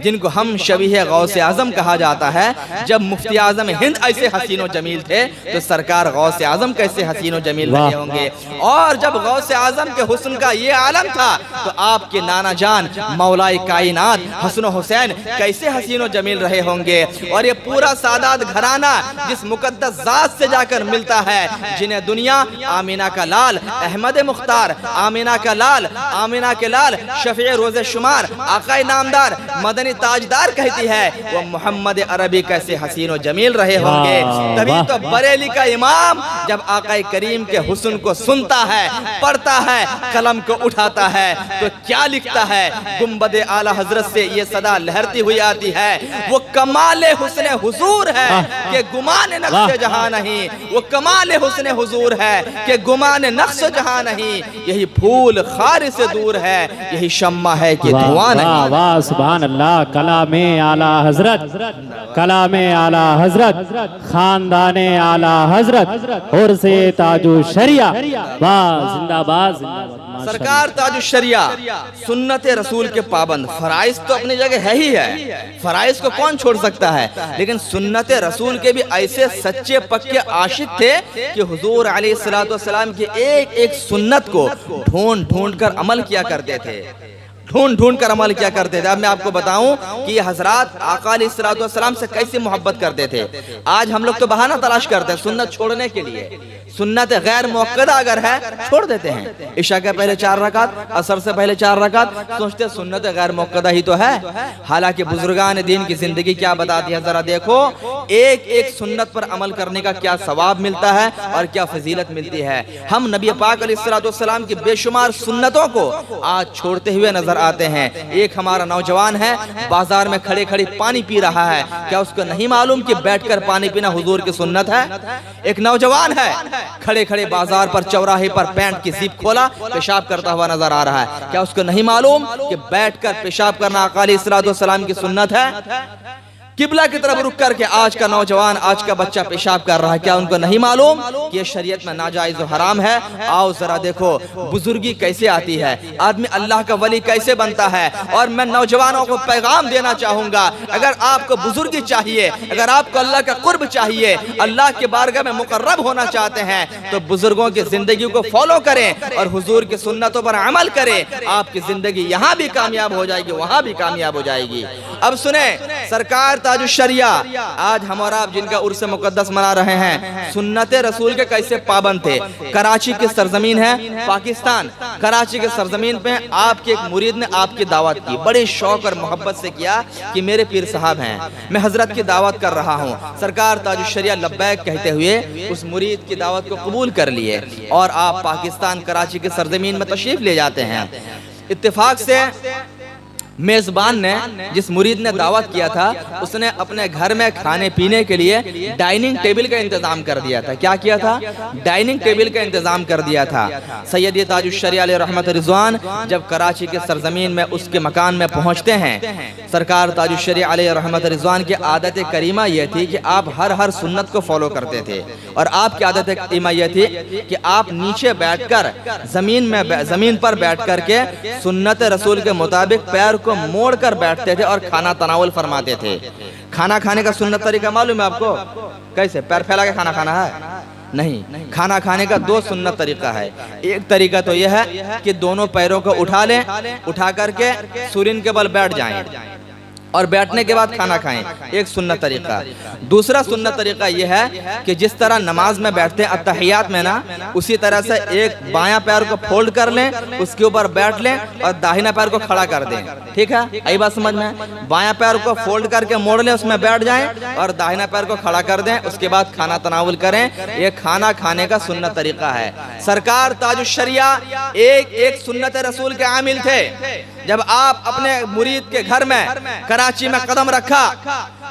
जिनको हम शबीह गौसे आजम कहा जाता है, जब मुफ्ती आजम हिंद ऐसे हसीन व जमील थे तो सरकार गौसे आजम कैसे हसीन व जमील रहे होंगे। और जब गौसे आजम के हुस्न का ये आलम था तो आपके नाना जान मौलाए कायनात हसन हुसैन कैसे हसीन व जमील रहे होंगे। और ये पूरा सादात घराना जिस मुकद्दस जात से जाकर मिलता है, जिन्हें दुनिया आमीना का लाल अहमद मुख्तार, आमीना का लाल, आमीना के लाल शफीए रोज़े शुमार, आकाए नामदार, मदनी ताजदार कहती है, वो मोहम्मद अरबी कैसे हसीन व जमील रहे होंगे। तभी तो बरेली का इमाम जब आकाए करीम के हुस्न को सुनता है, पढ़ता है, कलम को उठाता है तो क्या लिखता है? गुंबद आला हजरत से ये सदा लहरती हुई आती है, वो कमाल हुस्न हुजूर है कि गुमान नक्श जहां नहीं, वो कमाल हुस्न हुजूर है कि गुमान नक्श जहां नहीं, यही फूल खार से दूर है, यही शम्मा है कि धुआं नहीं। वाह सुभान अल्लाह। कलामे आला हजरत, कलामे आला हजरत, खानदाने आला हजरत और से ताजु शरिया। वाह जिंदाबाद जिंदाबाद। सरकार ताजुश शरिया सुन्नत रसूल के पाबंद। फराइज तो अपनी जगह है ही है, फराइज को कौन छोड़ सकता है, लेकिन सुन्नत रसूल के भी ऐसे सच्चे पक्के आशिक थे कि हुजूर अलैहिस्सलातु वस्सलाम की एक एक सुन्नत को ढूंढ ढूंढ कर अमल किया करते थे, ढूंढ ढूंढ कर अमल किया करते थे। अब मैं आपको बताऊं कि ये हजरात आका अलैहिस्सलातु वस्सलाम से कैसे मोहब्बत करते थे। आज हम लोग तो बहाना तलाश करते हैं सुन्नत छोड़ने के लिए। सुन्नत गैर मुअक्कदा अगर है छोड़ देते हैं, इशा के पहले 4 रकात, असर से पहले 4 रकात, सोचते सुन्नत गैर मुअक्कदा ही तो है। हालांकि बुजुर्गान दीन की जिंदगी क्या बताती है, जरा देखो एक एक सुन्नत पर अमल करने का क्या सवाब मिलता है और क्या फजीलत मिलती है। हम नबी पाक अलैहिस्सलातु वस्सलाम की बेशुमार सुन्नतों को आज छोड़ते हुए नजर आते हैं। एक हमारा नौजवान है बाजार में खड़े खड़े पानी पी रहा है, क्या उसको नहीं मालूम कि बैठकर पानी पीना हुजूर की सुन्नत है। एक नौजवान है खड़े खड़े बाजार पर चौराहे पर पैंट की जिप खोला पेशाब करता हुआ नजर आ रहा है, क्या उसको नहीं मालूम कि बैठकर पेशाब करना आका अलैहिस्सलातु वस्सलाम की सुन्नत है। किबला की तरफ रुक करके आज का नौजवान, आज का बच्चा पेशाब कर रहा है, क्या उनको नहीं मालूम कि ये शरीयत में नाजायज और हराम है। आओ जरा देखो बुजुर्गी कैसे आती है, आदमी अल्लाह का वली कैसे बनता है। और मैं नौजवानों को पैगाम देना चाहूंगा, अगर आपको बुजुर्गी चाहिए, अगर आपको अल्लाह का कुर्ब चाहिए, अल्लाह के बारगाह में मुकर्रब होना चाहते हैं, तो बुजुर्गों की जिंदगी को फॉलो करें और हुजूर की सुन्नतों पर अमल करें। आपकी जिंदगी यहाँ भी कामयाब हो जाएगी, वहां भी कामयाब हो जाएगी। अब सुने, सरकार ताजुश शरिया आज हम और आप जिनका उर्स मुकद्दस मना रहे हैं, सुन्नत रसूल के कैसे पाबंद थे। कराची की सरजमीन है पाकिस्तान, कराची के सरजमीन पे आपके एक मुरीद ने आपकी दावत की, बड़े शौक और मोहब्बत से किया कि मेरे पीर साहब हैं, मैं हजरत की दावत कर रहा हूँ। सरकार ताजुश शरिया लब्बैक कहते हुए उस मुरीद की दावत को कबूल कर लिए और आप पाकिस्तान कराची के सरजमीन में तशरीफ ले जाते हैं। इत्तेफाक से मेजबान ने, जिस मुरीद ने दावत किया था, उसने अपने घर में खाने पीने के लिए डाइनिंग टेबल का इंतजाम कर दिया था। क्या किया था? डाइनिंग टेबल का इंतजाम कर दिया था। सैयद ताजुश शरिया अलैहि रहमत रिजवान जब कराची के सरजमीन में उसके मकान में पहुंचते हैं, सरकार ताजुश शरिया अलैहि रहमत रिजवान की आदत करीमा यह थी कि आप हर सुन्नत को फॉलो करते थे और आपकी आदत करीमा यह थी कि आप नीचे बैठकर जमीन पर बैठ करके सुन्नत रसूल के मुताबिक पैर को मोड़ कर बैठते थे और खाना तनावुल फरमाते थे। खाना खाने का सुन्नत तरीका मालूम है आपको? कैसे? पैर फैला के खाना खाना है? नहीं, खाना खाने का 2 सुन्नत तरीका है। एक तरीका तो यह है कि दोनों पैरों को उठा लें, उठा करके सूरीन के बल बैठ जाएं और बैठने के बाद खाना खाएं, एक सुन्नत तरीका। दूसरा सुन्नत तरीका यह है कि जिस तरह नमाज में बैठते हैं अत्तहियात में ना, उसी तरह से एक बायां पैर को फोल्ड कर लें, उसके ऊपर बैठ लें और दाहिना पैर को खड़ा कर दें। ठीक है, यही बात समझ में? बायां पैर को फोल्ड करके मोड़ लें, उसमें बैठ जाएं और दाहिना पैर को खड़ा कर दें, उसके बाद खाना तनावुल करें। ये खाना खाने का सुन्नत तरीका है। सरकार ताजुश शरिया एक सुन्नत रसूल के आमिल थे। जब आप अपने मुरीद के घर में कराची में कदम रखा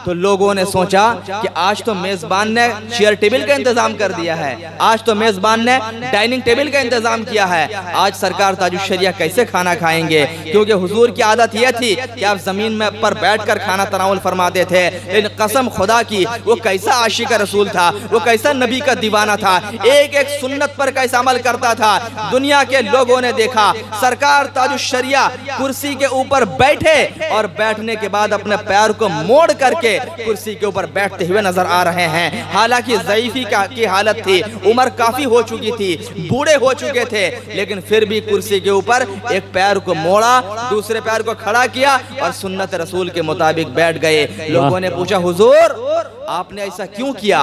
तो लोगों ने सोचा कि आज तो मेजबान ने चेयर टेबल का इंतजाम कर दिया है, आज तो मेजबान ने डाइनिंग टेबल का इंतजाम किया है, आज सरकार ताजुश शरिया कैसे खाना खाएंगे। क्योंकि हुजूर की आदत यह थी कि आप जमीन में पर बैठकर खाना तनावुल फरमाते थे। लेकिन कसम खुदा की वो कैसा आशिक रसूल था, वो कैसा नबी का दीवाना था, एक सुन्नत पर कैसा अमल करता था। दुनिया के लोगों ने देखा सरकार ताजुश शरिया कुर्सी के ऊपर बैठे और बैठने के बाद अपने पैर को मोड़ करके कुर्सी के ऊपर बैठते हुए नजर आ रहे हैं। हालांकि ज़ईफी की हालत थी, उम्र काफी हो चुकी थी, बूढ़े हो चुके थे, लेकिन फिर भी कुर्सी के ऊपर एक पैर को मोड़ा, दूसरे पैर को खड़ा किया और सुन्नत रसूल के मुताबिक बैठ गए। लोगों ने पूछा हुजूर आपने ऐसा क्यों किया?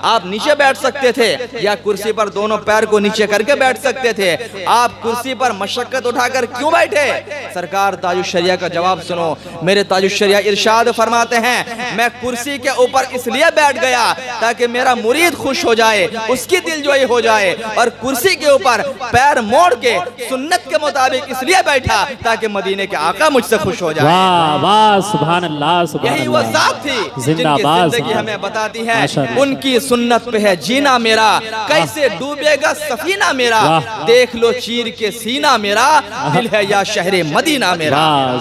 आप नीचे बैठ सकते थे या कुर्सी पर दोनों पैर को नीचे करके बैठ सकते थे, आप कुर्सी पर मशक्कत उठाकर क्यों बैठे? सरकार ताजुश शरिया का जवाब सुनो। मेरे ताजुश शरिया इरशाद फरमाते हैं, मैं कुर्सी के ऊपर इसलिए बैठ गया ताकि मेरा मुरीद खुश हो जाए, उसकी दिलजोई हो जाए, और कुर्सी के ऊपर पैर मोड़ के सुन्नत के मुताबिक इसलिए बैठा ताकि मदीने के आका मुझसे खुश हो जाए। वाह वाह सुभान अल्लाह, सुभान यही वो अल्लाह। जात थी जिंदाबाद, जिनकी जिंदगी हमें बताती है, उनकी सुन्नत पे है जीना मेरा, कैसे डूबेगा सफीना मेरा, देख लो चीर के सीना मेरा, दिल है या शहरे मदीना मेरा।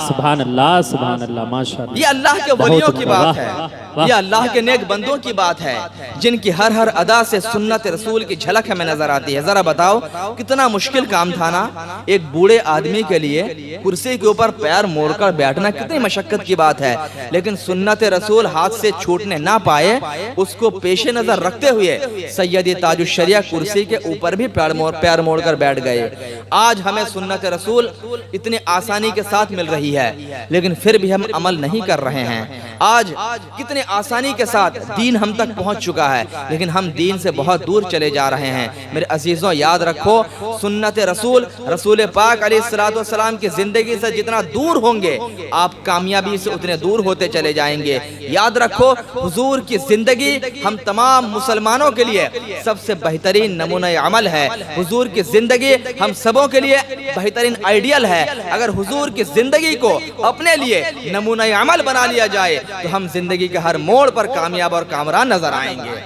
सुभान अल्लाह, सुभान अल्लाह, माशाअल्लाह। ये अल्लाह के वलियों की बात है, ये अल्लाह के नेक बंदों की बात है, जिनकी हर हर अदा से सुन्नत रसूल की झलक हमें नजर आती है। जरा बताओ कितना मुश्किल काम था ना एक बूढ़े आदमी के लिए कुर्सी के ऊपर पैर मोड़कर बैठना, कितनी मशक्कत की बात है, लेकिन सुन्नत रसूल हाथ से छूटने ना पाए, उसको पेशे नजर रखते हुए सैयद ताजुश्शरिया कुर्सी के ऊपर भी पैर मोड़कर बैठ गए। आज हमें सुन्नत रसूल इतनी आसानी के साथ मिल रही है, लेकिन फिर भी हम अमल नहीं कर रहे हैं। आज कितने आसानी के साथ दीन हम तक पहुंच चुका है, लेकिन हम दीन से बहुत दूर चले जा रहे हैं। मेरे अजीजों, याद रखो सुन्नत रसूल, रसूल पाक अलैहिस्सलाम की जिंदगी से जितना दूर होंगे आप कामयाबी से उतने दूर होते चले जाएंगे। याद रखो हुजूर की जिंदगी हम तमाम मुसलमानों के लिए सबसे बेहतरीन नमूना अमल है। हुजूर की जिंदगी हम सबों के लिए बेहतरीन आइडियल है। अगर हुजूर की जिंदगी को अपने लिए नमूना अमल बना लिया जाए तो हम जिंदगी के हर मोड़ पर कामयाब और कामरान नजर आएंगे।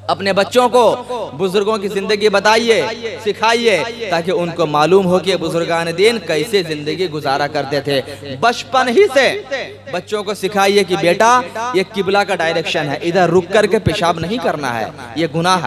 अपने बच्चों को बुजुर्गों की जिंदगी बताइए, सिखाइए, ताकि उनको मालूम हो कि बुजुर्गान दीन कैसे जिंदगी गुजारा करते थे। बचपन ही से बच्चों को सिखाइए कि बेटा ये किबला का डायरेक्शन है, इधर रुक करके पेशाब नहीं करना है, ये गुनाह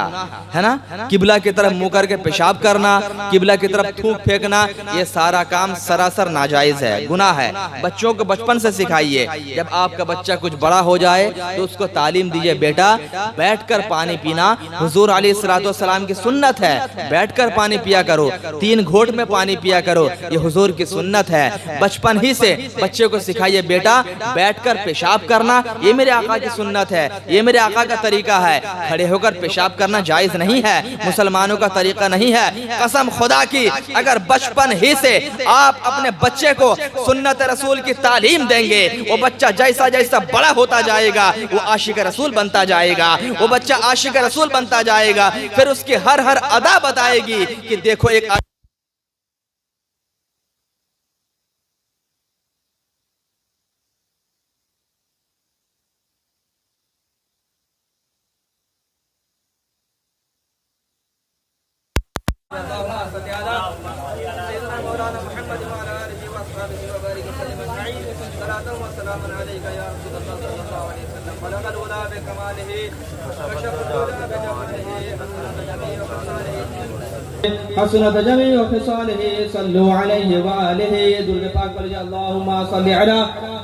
है ना। किबला की तरफ मुंह करके पेशाब करना, किबला की तरफ थूक फेंकना, ये सारा काम सरासर नाजायज है, गुनाह है। बच्चों को बचपन से सिखाइए। जब आपका बच्चा कुछ बड़ा हो जाए तो उसको तालीम दीजिए, बेटा बैठकर पानी पीना हुजूर अलैहिस्सलाम की सुन्नत है, बैठकर पानी पिया करो, 3 घोट में पानी पिया करो, ये हुजूर की सुन्नत है। बचपन ही से बच्चे को सिखाइए, बेटा बैठकर पेशाब करना ये मेरे आका की सुन्नत है, ये मेरे आका का तरीका है। खड़े होकर पेशाब करना जायज नहीं है, मुसलमानों का तरीका नहीं है। कसम खुदा की, अगर बचपन ही से आप अपने बच्चे को सुन्नत रसूल की तालीम देंगे, वो बच्चा जैसा जैसा बड़ा होता जाएगा वो आशिक रसूल बनता जाएगा, वो बच्चा आशिक रसूल बनता जाएगा। फिर उसकी हर हर अदा बताएगी कि देखो एक हसनत जमीउ खिसालिही सल्लु अलैहि व आलिहि दुर्ग पाक पर अल्लाहुम्मा सल्लि अला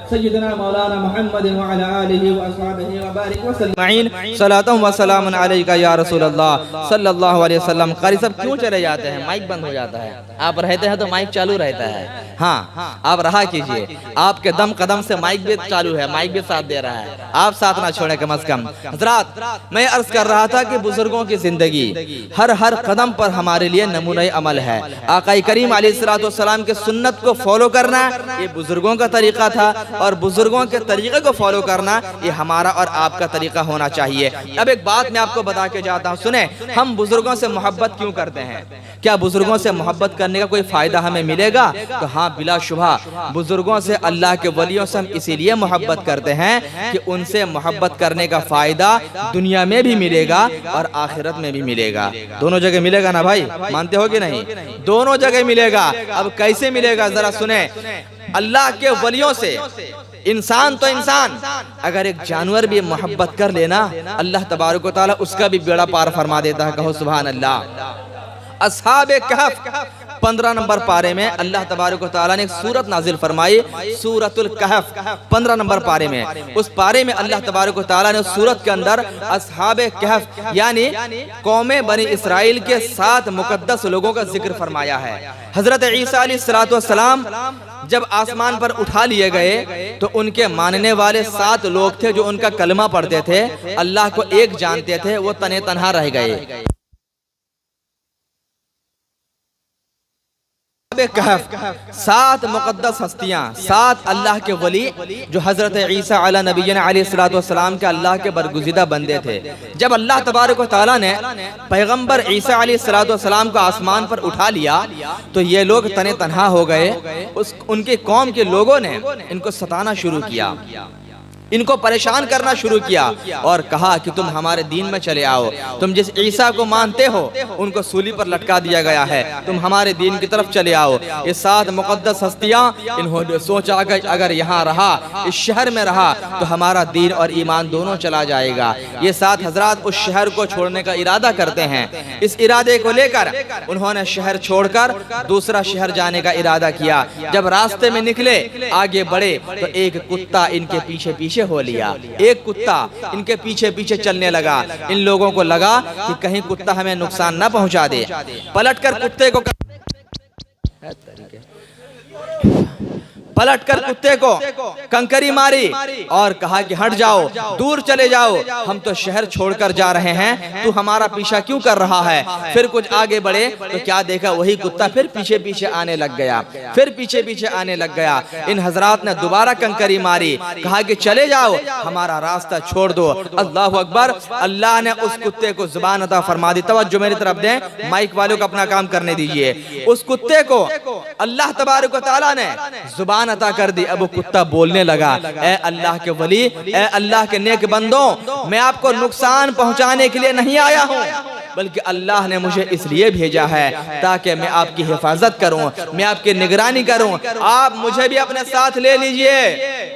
सय्यिदना मौलाना मुहम्मद व अला आलिहि व अस्हाबिहि व बारिक व सल्लिम सलातु व सलामुन अलैका या रसूल अल्लाह सल्लल्लाहु अलैहि वसल्लम। कारी सब क्यों चले जाते हैं? माइक बंद हो जाता है। आप रहते हैं तो माइक चालू रहता है। हाँ, आप रहा कीजिए, आपके दम कदम से माइक भी चालू है, माइक भी साथ दे रहा है, आप साथ ना छोड़े कम से कम। हजरात, मैं अर्ज कर रहा था कि बुजुर्गों की जिंदगी हर हर कदम पर हमारे लिए नमूना अमल है। आका करीम अलैहिस्सलाम के सुन्नत को फॉलो करना ये बुजुर्गों का तरीका था, और बुजुर्गों के तरीके को फॉलो करना ये हमारा और आपका तरीका होना चाहिए। अब एक बात मैं आपको बता के जाता हूँ, सुने, हम बुजुर्गों से मोहब्बत क्यों करते हैं? क्या बुजुर्गों से मोहब्बत करने का कोई फायदा हमें मिलेगा? तो हाँ, बिला शुबा बुजुर्गों से, अल्लाह के वलियों से हम इसीलिए मोहब्बत करते हैं कि उनसे मोहब्बत करने का फायदा दुनिया में भी मिलेगा और आखिरत में भी मिलेगा। दोनों जगह मिलेगा ना भाई, मानते हो कि नहीं? दोनों जगह मिलेगा। अब कैसे मिलेगा जरा सुने। अल्लाह के वलियों से इंसान तो इंसान, अगर एक जानवर भी मोहब्बत कर लेना, अल्लाह तबारक व तआला उसका भी बेड़ा पार फरमा देता है। कहो सुभान अल्लाह। अस्हाबे कहफ 15 नंबर पारे में अल्लाह तबारक व तआला ने एक सूरत नाजिल फरमाई, सूरतुल कहफ 15 नंबर पारे में। उस पारे में अल्लाह तबारक व तआला ने सूरत के अंदर अस्हाबे कहफ यानी कौमे बनी इसराइल के 7 मुकद्दस लोगों का जिक्र फरमाया है। हजरत ईसा अलैहिस्सलाम जब आसमान पर उठा लिए गए तो उनके मानने वाले 7 लोग थे जो उनका कलमा पढ़ते थे, अल्लाह को एक जानते थे, वो तने तनहा रह गए। कहफ 7 मुकद्दस हस्तियां, 7 अल्लाह के वली जो हजरत ईसा अला नबीना अलैहिस्सलाम के अल्लाह के बरगुज़िदा बंदे थे। जब अल्लाह तबारक व तआला ने पैगंबर ईसा अलैहिस्सलाम को आसमान पर उठा लिया तो ये लोग तने तन्हा हो गए। उनके कौम के लोगों ने इनको सताना शुरू किया। इनको परेशान करना शुरू किया और कहा कि तुम हमारे दीन में चले आओ, तुम जिस ईसा को मानते हो उनको सूली पर लटका दिया गया है, तुम हमारे दीन की तरफ चले आओ। ये 7 मुक़द्दस हस्तियाँ, इन्होंने सोचा कि अगर यहाँ रहा, इस शहर में रहा, तो हमारा दीन और ईमान दोनों चला जाएगा। ये 7 हजरात उस शहर को छोड़ने का इरादा करते हैं। इस इरादे को लेकर उन्होंने शहर छोड़कर दूसरा शहर जाने का इरादा किया। जब रास्ते में निकले, आगे बढ़े, तो एक कुत्ता इनके पीछे पीछे हो लिया। एक कुत्ता इनके पीछे पीछे चलने लगा। इन लोगों को लगा कि कहीं कुत्ता हमें नुकसान न पहुंचा दे। पलटकर कुत्ते को कंकरी मारी और कहा कि हट जाओ, दूर चले जाओ, हम तो शहर छोड़कर जा रहे हैं, तू हमारा पीछा क्यों कर रहा है। फिर कुछ आगे बढ़े तो क्या देखा, वही कुत्ता फिर पीछे पीछे आने लग गया, फिर पीछे पीछे आने लग गया। इन हजरात ने दोबारा कंकरी मारी, कहा कि चले जाओ, हमारा रास्ता छोड़ दो। अल्लाह अकबर। अल्लाह ने उस कुत्ते को जुबान अता फरमा दी। तवज्जो मेरी तरफ दें, माइक वालों को अपना काम करने दीजिए। उस कुत्ते को अल्लाह तबारक व तआला ने जुबान अता कर दी। अब वो कुत्ता बोलने लगा, ए अल्लाह के वली, ए अल्लाह के नेक बंदों, मैं आपको नुकसान पहुंचाने के लिए नहीं आया हूं, बल्कि अल्लाह ने मुझे इसलिए भेजा है ताकि मैं आपकी हिफाजत करूं, मैं आपकी निगरानी करूं। आप मुझे भी अपने साथ ले लीजिए,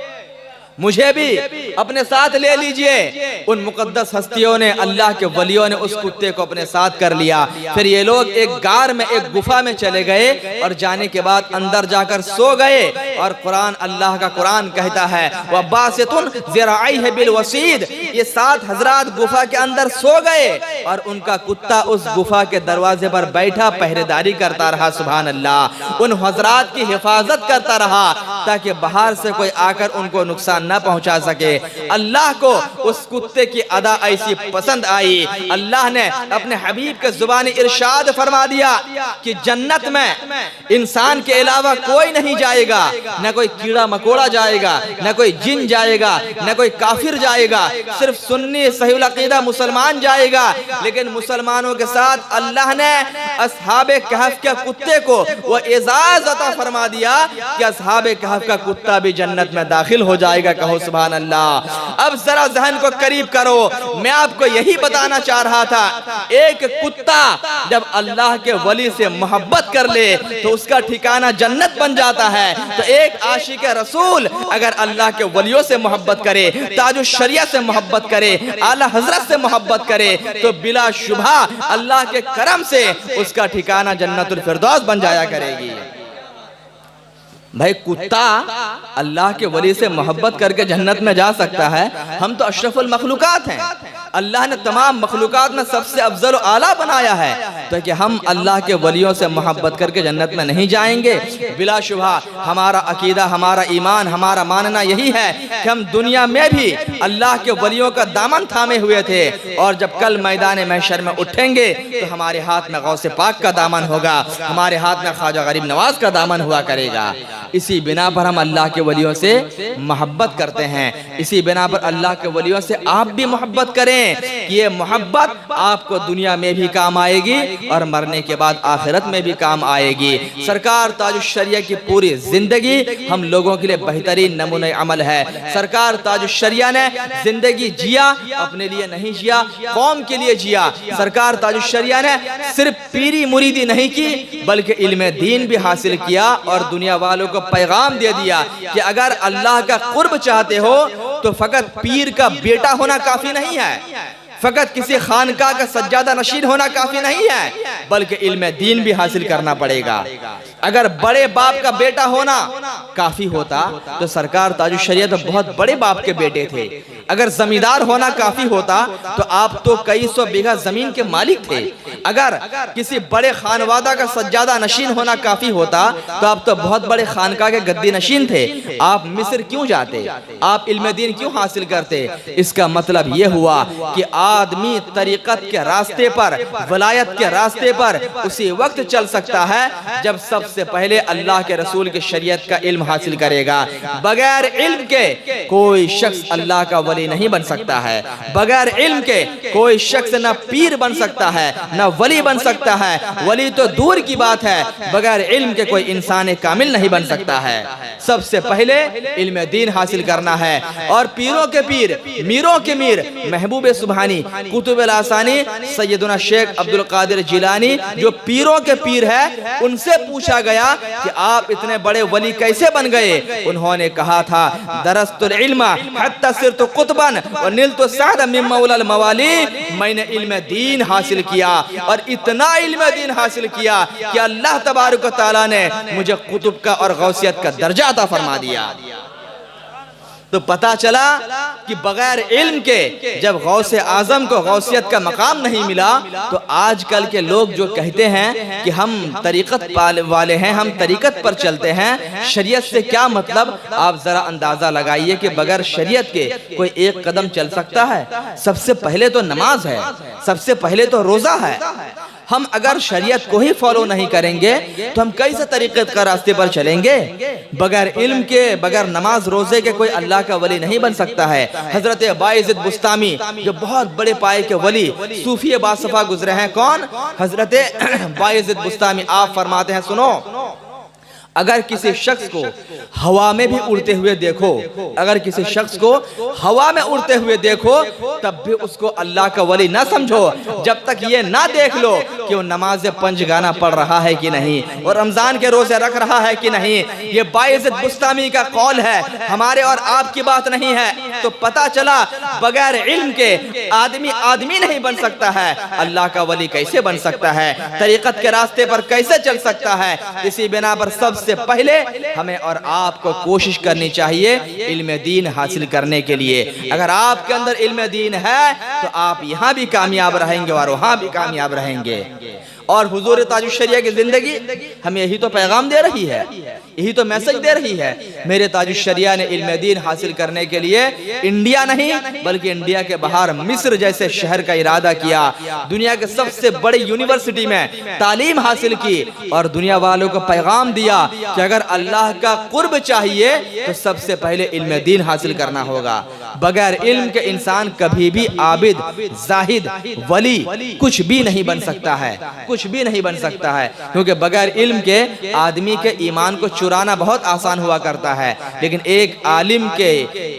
मुझे भी अपने साथ ले लीजिए। उन मुकद्दस हस्तियों ने, अल्लाह के वलियों ने उस कुत्ते को अपने साथ कर लिया। फिर ये लोग एक गार में, एक गुफा में चले गए और जाने के बाद अंदर जाकर सो गए। और कुरान, अल्लाह का कुरान कहता है, वबासितुन ज़िराइहि बिल वसीद, ये 7 हजरात गुफा के अंदर सो गए और उनका कुत्ता उस गुफा के दरवाजे पर बैठा पहरेदारी करता रहा। सुभान अल्लाह। उन हजरात की हिफाजत करता रहा ताकि बाहर से कोई आकर उनको नुकसान न पहुंचा सके। अल्लाह को उस कुत्ते की अदा ऐसी पसंद आई, अल्लाह ने अपने हबीब के जुबानी इरशाद फरमा दिया कि जन्नत में इंसान के अलावा कोई नहीं जाएगा, न कोई कीड़ा मकोड़ा जाएगा, न कोई जिन जाएगा, न कोई काफिर जाएगा, सिर्फ सुन्नी सहीउल अकीदा मुसलमान जाएगा। लेकिन मुसलमानों के साथ अल्लाह ने अस्हाबे कहफ के कुत्ते को वो एजाज अता फरमा दिया कि अस्हाबे कहफ का कुत्ता भी जन्नत में दाखिल हो जाएगा। कहो सुभान अल्लाह। अब जरा जहन को करीब करो, मैं आपको यही बताना चाह रहा था, एक कुत्ता जब अल्लाह के वली से मोहब्बत कर ले तो उसका ठिकाना जन्नत बन जाता है। तो एक आशिक रसूल अगर अल्लाह के वलियों से मोहब्बत करे, ताजुश शरिया से मोहब्बत करे, आला हजरत से मोहब्बत करे, तो बिला शुबहा अल्लाह के करम से उसका ठिकाना जन्नतुल फिरदौस बन जाया करेगी। भाई कुत्ता अल्लाह के वली से मोहब्बत करके जन्नत में जा सकता है। हम तो अशरफुल मखलूकात हैं, अल्लाह ने तमाम मखलूकात में सबसे अफजल और आला बनाया है, तो कि हम अल्लाह के वलियों से मोहब्बत करके जन्नत में नहीं जाएंगे। बिलाशुबहा हमारा अकीदा, हमारा ईमान, हमारा मानना यही है कि हम दुनिया में भी अल्लाह के वलियों का दामन थामे हुए थे और जब कल मैदान महशर में उठेंगे तो हमारे हाथ में गौसे पाक का दामन होगा, हमारे हाथ में ख्वाजा गरीब नवाज का दामन हुआ करेगा। इसी बिना पर हम अल्लाह के वलियों से मोहब्बत करते हैं। इसी बिना पर अल्लाह के वलियों से आप भी मोहब्बत करें कि ये मोहब्बत आपको दुनिया में भी काम आएगी और मरने के बाद आखिरत में भी काम आएगी। सरकार ताजुश शरिया की पूरी जिंदगी हम लोगों के लिए बेहतरीन नमूने अमल है। सरकार ताजुश शरिया ने जिंदगी जिया, अपने लिए नहीं जिया, कौम के लिए जिया। सरकार ताजुश शरिया ने सिर्फ पीरी मुरीदी नहीं की बल्कि इल्म दीन भी हासिल किया और दुनिया वालों को पैगाम दे दिया कि अगर अल्लाह का कुर्ब चाहते हो तो फकत पीर का बेटा होना काफी नहीं है, फकत किसी खानका का सज्जादा नशीन होना काफी नहीं है, बल्कि इल्म दीन भी हासिल करना पड़ेगा। अगर बड़े बाप का बेटा होना काफी होता तो सरकार ताजुश शरिया तो बहुत बड़े बाप के बेटे थे। अगर जमींदार होना काफी होता तो आप तो कई सौ बीघा जमीन के मालिक थे। अगर किसी बड़े खानवादा का सज्जादा नशीन होना काफी होता तो आप तो बहुत बड़े खानका के गद्दी नशीन थे। आप मिस्र क्यों जाते, आप इल्म दीन क्यों हासिल करते? इसका मतलब यह हुआ कि आदमी तरीकत के रास्ते पर, वलायत के रास्ते पर उसी वक्त चल सकता है जब सबसे पहले अल्लाह के रसूल की शरीयत का इल्म हासिल करेगा। बगैर इल्म के कोई शख्स अल्लाह का वली नहीं बन सकता है। बगैर इल्म के कोई शख्स न पीर बन सकता है, न वली बन सकता है। वली तो दूर की बात है, बगैर इल्म के कोई इंसान कामिल नहीं बन सकता है। सबसे पहले इल्म दीन हासिल करना है। और पीरों के पीर, मीरों के मीर महबूब सुबहानी कुतुब आसानी सैयदना शेख अब्दुल कादिर जिलानी जो पीरों के पीर है, उनसे पूछा गया कि आप इतने बड़े वली कैसे बन गए। उन्होंने कहा था दरस्तुल इल्मा हत्ता सिरतु कुतबन व निलतु साद मिन मौलाल मवाली, मैंने इल्म दीन हासिल किया और इतना इल्म दीन हासिल किया कि अल्लाह तबारक व तआला ने मुझे कुतुब का और गौसियत का दर्जा अता फरमा दिया। तो पता चला कि बगैर इल्म के जब गौसे आजम को गौसियत का मकाम नहीं मिला, तो आजकल के लोग जो कहते हैं कि हम तरीक़त वाले हैं, हम तरीक़त पर चलते हैं, शरीयत से क्या मतलब, आप जरा अंदाजा लगाइए कि बगैर शरीयत के कोई एक कदम चल सकता है। सबसे पहले तो नमाज है, सबसे पहले तो रोजा है। हम अगर शरीयत को ही फॉलो नहीं करेंगे तो हम कैसे तरीक़त का रास्ते पर चलेंगे। बगैर इल्म के, बगैर नमाज रोजे के कोई अल्लाह का वली नहीं बन सकता है। हजरत बायज़िद बुस्तामी जो बहुत बड़े पाए के वली सूफी बासफा गुजरे हैं, कौन? हजरत बायज़िद बुस्तामी। आप फरमाते हैं, सुनो, अगर किसी शख्स को हवा में भी उड़ते हुए देखो, अगर किसी शख्स को हवा में उड़ते हुए देखो, तब भी उसको अल्लाह का वली ना समझो जब तक ये ना देख लो कि वो नमाज पंजगाना पढ़ रहा है कि नहीं और रमजान के रोजे रख रहा है कि नहीं। ये बायज़िद बुस्तामी का कौल है, हमारे और आपकी बात नहीं है। तो पता चला बगैर इल्म के आदमी नहीं बन सकता है। अल्लाह का वली कैसे बन सकता है, तरीक़त के रास्ते पर कैसे चल सकता है। इसी बिना पर सबसे पहले हमें और आपको कोशिश करनी चाहिए इल्म दीन हासिल करने के लिए। अगर आपके अंदर इल्म दीन है तो आप यहाँ भी कामयाब रहेंगे और वहाँ भी कामयाब रहेंगे। और हुजूर ताजुश शरिया की जिंदगी हमें यही तो पैगाम दे रही है, यही तो मैसेज दे रही है। मेरे ताजुश शरिया ने इल्म दीन हासिल करने के लिए इंडिया नहीं बल्कि इंडिया के बाहर मिस्र जैसे शहर का इरादा किया, दुनिया के सबसे बड़ी यूनिवर्सिटी में तालीम हासिल की और दुनिया वालों को पैगाम दिया कि अगर अल्लाह का कुर्ब चाहिए तो सबसे पहले इल्म दीन हासिल करना होगा। बगैर इल्म के इंसान कभी भी आबिद, जाहिद, वली कुछ भी नहीं बन सकता है, कुछ भी नहीं बन सकता है। क्योंकि बगैर इल्म के आदमी के ईमान को चुराना बहुत आसान हुआ करता है, लेकिन एक आलिम के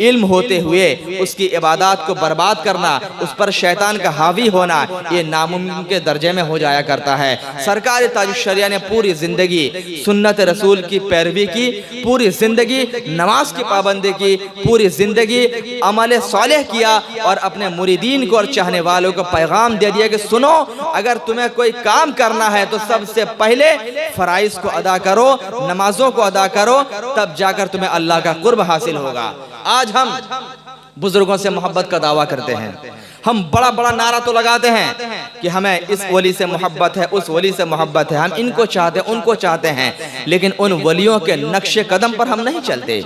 इल्म होते हुए उसकी इबादत को बर्बाद करना, उस पर शैतान का हावी होना, ये नामुमकिन के दर्जे में हो जाया करता है। सरकार ताजुश शरिया ने पूरी जिंदगी सुन्नत रसूल की पैरवी की, पूरी जिंदगी नमाज की पाबंदी की, पूरी जिंदगी अमल सालेह किया और अपने मुरीदीन को और चाहने वालों को पैगाम दे दिया कि सुनो, अगर तुम्हें कोई काम करना है तो सबसे पहले फराइज को अदा करो, नमाजों को अदा करो, तब जाकर तुम्हें अल्लाह का कुर्ब हासिल होगा। आज हम बुजुर्गों से मोहब्बत का दावा करते हैं, हम बड़ा बड़ा नारा तो लगाते हैं कि हमें इस वली से मोहब्बत है, उस वली से मोहब्बत है, हम इनको चाहते हैं, उनको चाहते हैं, लेकिन उन वलियों के नक्शे कदम पर हम नहीं चलते।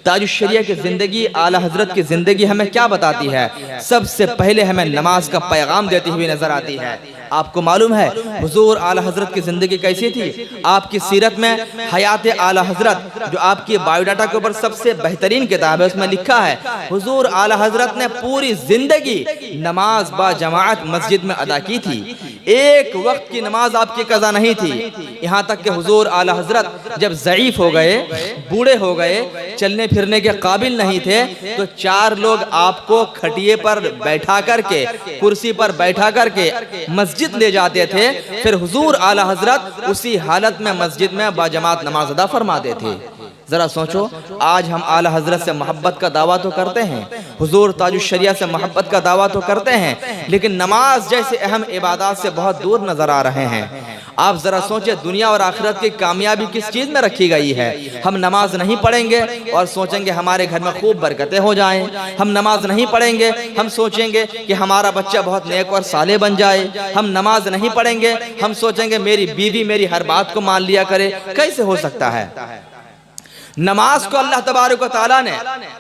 ताजुश शरिया की जिंदगी, आला हजरत की जिंदगी हमें क्या बताती है? सबसे पहले हमें नमाज का पैगाम देती हुई नजर आती है। आपको मालूम है हुजूर आला हजरत की जिंदगी कैसी थी? आपकी सीरत में हयात आला हजरत जो आपकी बायोडाटा के ऊपर सबसे बेहतरीन किताब है, उसमें लिखा है हुजूर आला हजरत ने पूरी जिंदगी नमाज बा जमात मस्जिद में अदा की थी, एक वक्त की नमाज आपकी कज़ा नहीं थी। यहाँ तक कि हुजूर आला हजरत जब ज़ईफ हो गए, बूढ़े हो गए, चलने फिरने के काबिल नहीं थे, तो 4 लोग आपको खटिए पर बैठा करके, कुर्सी पर बैठा करके मस्जिद ले जाते थे। फिर हुजूर आला हजरत उसी हालत में मस्जिद में बाजमात नमाज अदा फरमाते थे। जरा सोचो, आज हम आला हजरत से मोहब्बत का दावा तो करते हैं, हुजूर ताजुश शरिया से मोहब्बत का दावा तो करते हैं, लेकिन नमाज जैसे अहम इबादत से बहुत दूर नजर आ रहे हैं। आप जरा सोचें, दुनिया और आखिरत की कामयाबी किस चीज में रखी गई है? हम नमाज नहीं पढ़ेंगे और सोचेंगे हमारे घर में खूब बरकतें हो जाएं। हम नमाज नहीं पढ़ेंगे, हम सोचेंगे कि हमारा बच्चा बहुत नेक और साले बन जाए। हम नमाज नहीं पढ़ेंगे, हम सोचेंगे मेरी बीवी मेरी हर बात को मान लिया करे। कैसे हो सकता है? नमाज को अल्लाह तबारक व तआला ने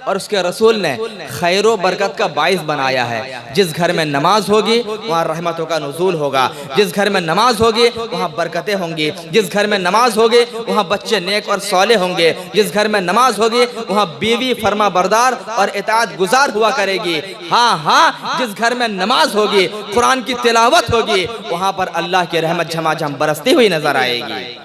और उसके रसूल ने खैर व बरकत का बाइस बनाया है। जिस घर में नमाज होगी वहाँ रहमतों का नुज़ूल होगा, जिस घर में नमाज होगी वहाँ बरकतें होंगी, जिस घर में नमाज होगी वहाँ बच्चे नेक और सौले होंगे, जिस घर में नमाज होगी वहाँ बीवी फरमा बरदार और इताअत गुजार हुआ करेगी। हाँ हाँ, जिस घर में नमाज होगी, कुरान की तिलावत होगी, वहाँ पर अल्लाह की रहमत झमाझम बरसती हुई नजर आएगी।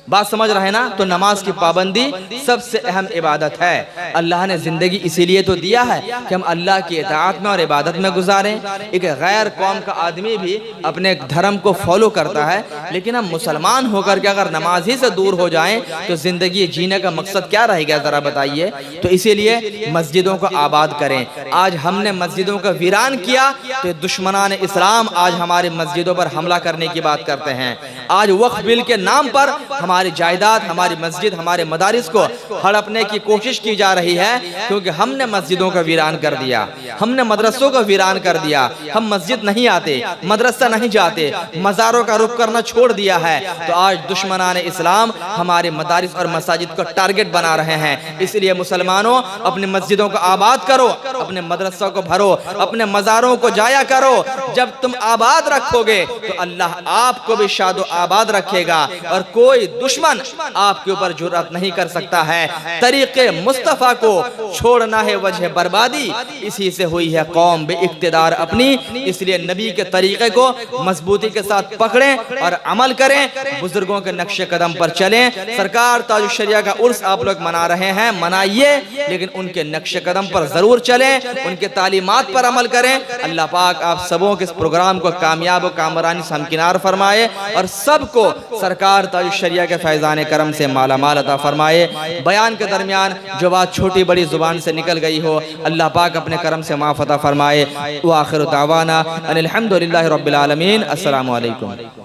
बात समझ रहे हैं ना? तो नमाज की पाबंदी सबसे अहम इबादत है। अल्लाह ने ज़िंदगी इसीलिए तो दिया है कि हम अल्लाह की इताअत में और इबादत में गुजारें। एक गैर कौम का आदमी भी अपने धर्म को फॉलो करता है, लेकिन हम मुसलमान होकर के अगर नमाज ही से दूर हो जाएं तो ज़िंदगी जीने का मकसद क्या रहेगा, ज़रा बताइए। तो इसीलिए मस्जिदों को आबाद करें। आज हमने मस्जिदों का वीरान किया तो दुश्मनान इस्लाम आज हमारी मस्जिदों पर हमला करने की बात करते हैं। आज वक्फ बिल के नाम पर हमारी जायदाद, हमारी मस्जिद, हमारे मदारिस को हड़पने की कोशिश की जा रही है, क्योंकि हमने मस्जिदों का वीरान कर दिया, हमने मदरसों का वीरान कर दिया। हम मस्जिद नहीं आते, मदरसा नहीं जाते, मज़ारों का रुख करना छोड़ दिया है। तो आज दुश्मनान इस्लाम हमारे मदारिस और मसाजिद को टारगेट बना रहे हैं। इसलिए मुसलमानों, अपनी मस्जिदों को आबाद करो, अपने मदरसों को भरो, अपने मज़ारों को जाया करो। जब तुम आबाद रखोगे तो अल्लाह आपको भी शादो आबाद रखेगा और कोई दुश्मन आपके ऊपर जुर्रत नहीं कर सकता है। तरीके मुस्तफ़ा को छोड़ना है वजह बर्बादी, इसी से हुई है कौम बे इक़्तिदार अपनी। इसलिए नबी के तरीके को मजबूती के साथ पकड़ें और अमल करें, बुजुर्गों के नक्शे कदम पर चलें। सरकार ताजुश शरिया का उर्स आप लोग मना रहे हैं, मनाइए, लेकिन उनके नक्शे कदम पर जरूर चलें, उनके तालीमात पर अमल करें। अल्लाह पाक आप सबों के इस प्रोग्राम को कामयाब और कामरानी से हमकिनार फरमाए और सबको सरकार ताजुश शरिया के फैज़ान करम से माला माल अता फरमाए। बयान के दरमियान जो बात छोटी बड़ी जुबान से निकल गई हो, अल्लाह पाक अपने करम से माफ़ अता फरमाए। व आखिर दावाना अनिल हम्दुलिल्लाहि रब्बिल आलमीन। अस्सलामु अलैकुम।